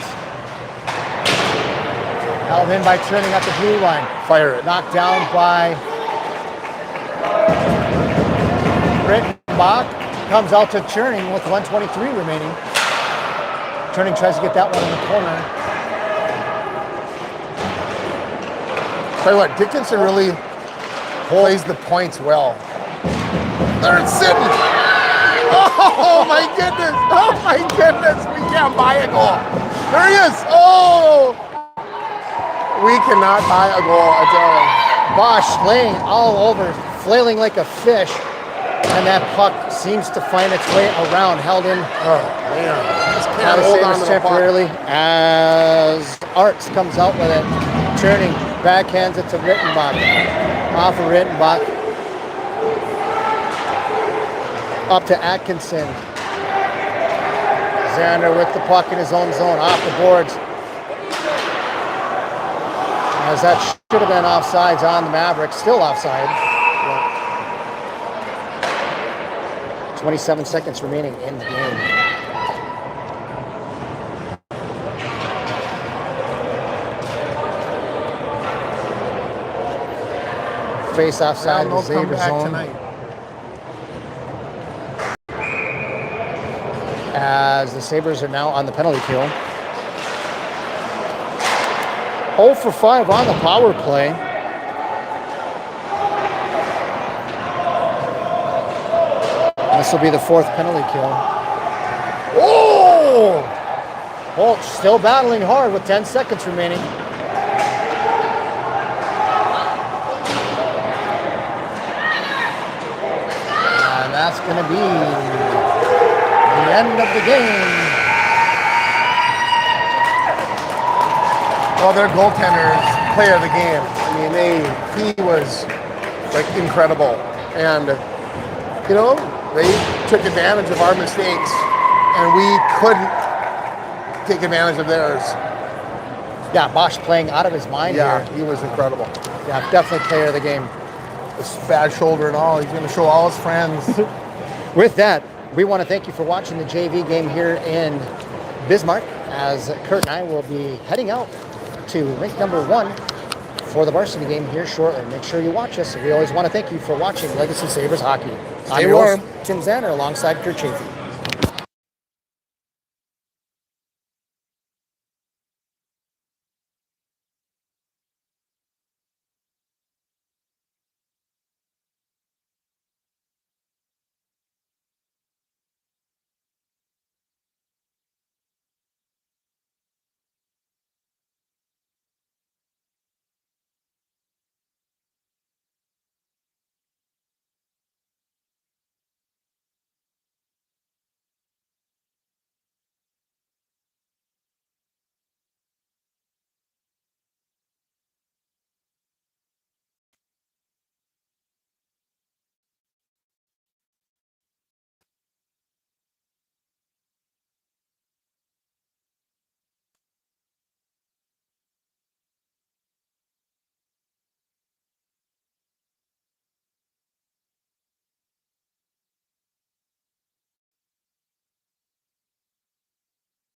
Held in by Turning at the blue line. Fire it. Knocked down by Rittenbach. Comes out to Turning with 1:23 remaining. Turning tries to get that one in the corner. Tell you what, Dickinson really plays the points well. There it's sitting. Oh my goodness! Oh my goodness! We can't buy a goal. There he is! Oh! We cannot buy a goal at all. Bosch laying all over, flailing like a fish, and that puck seems to find its way around, held in. Oh man! Just can't hold on to the temporarily as Arts comes out with it, Turning, backhands it to Rittenbach, off of Rittenbach. Up to Atkinson. Xander with the puck in his own zone, off the boards. As that should have been offsides on the Mavericks, still offside. 27 seconds remaining in the game. Face offside of the Sabres zone. Tonight. As the Sabres are now on the penalty kill. 0 for 5 on the power play. This will be the 4th penalty kill. Oh! Holt still battling hard with 10 seconds remaining. And that's going to be the end of the game. Well, their goaltender is player of the game. I mean, he was like incredible, and you know they took advantage of our mistakes, and we couldn't take advantage of theirs. Yeah, Bosch playing out of his mind Yeah, here. he was incredible. Yeah, definitely player of the game. This bad shoulder and all. He's going to show all his friends. With that, we want to thank you for watching the JV game here in Bismarck, as Kurt and I will be heading out to rink number 1 for the varsity game here shortly. Make sure you watch us. We always want to thank you for watching Legacy Sabres hockey. I'm Stay your host, warm. Tim Zanner, alongside Kurt Chafee.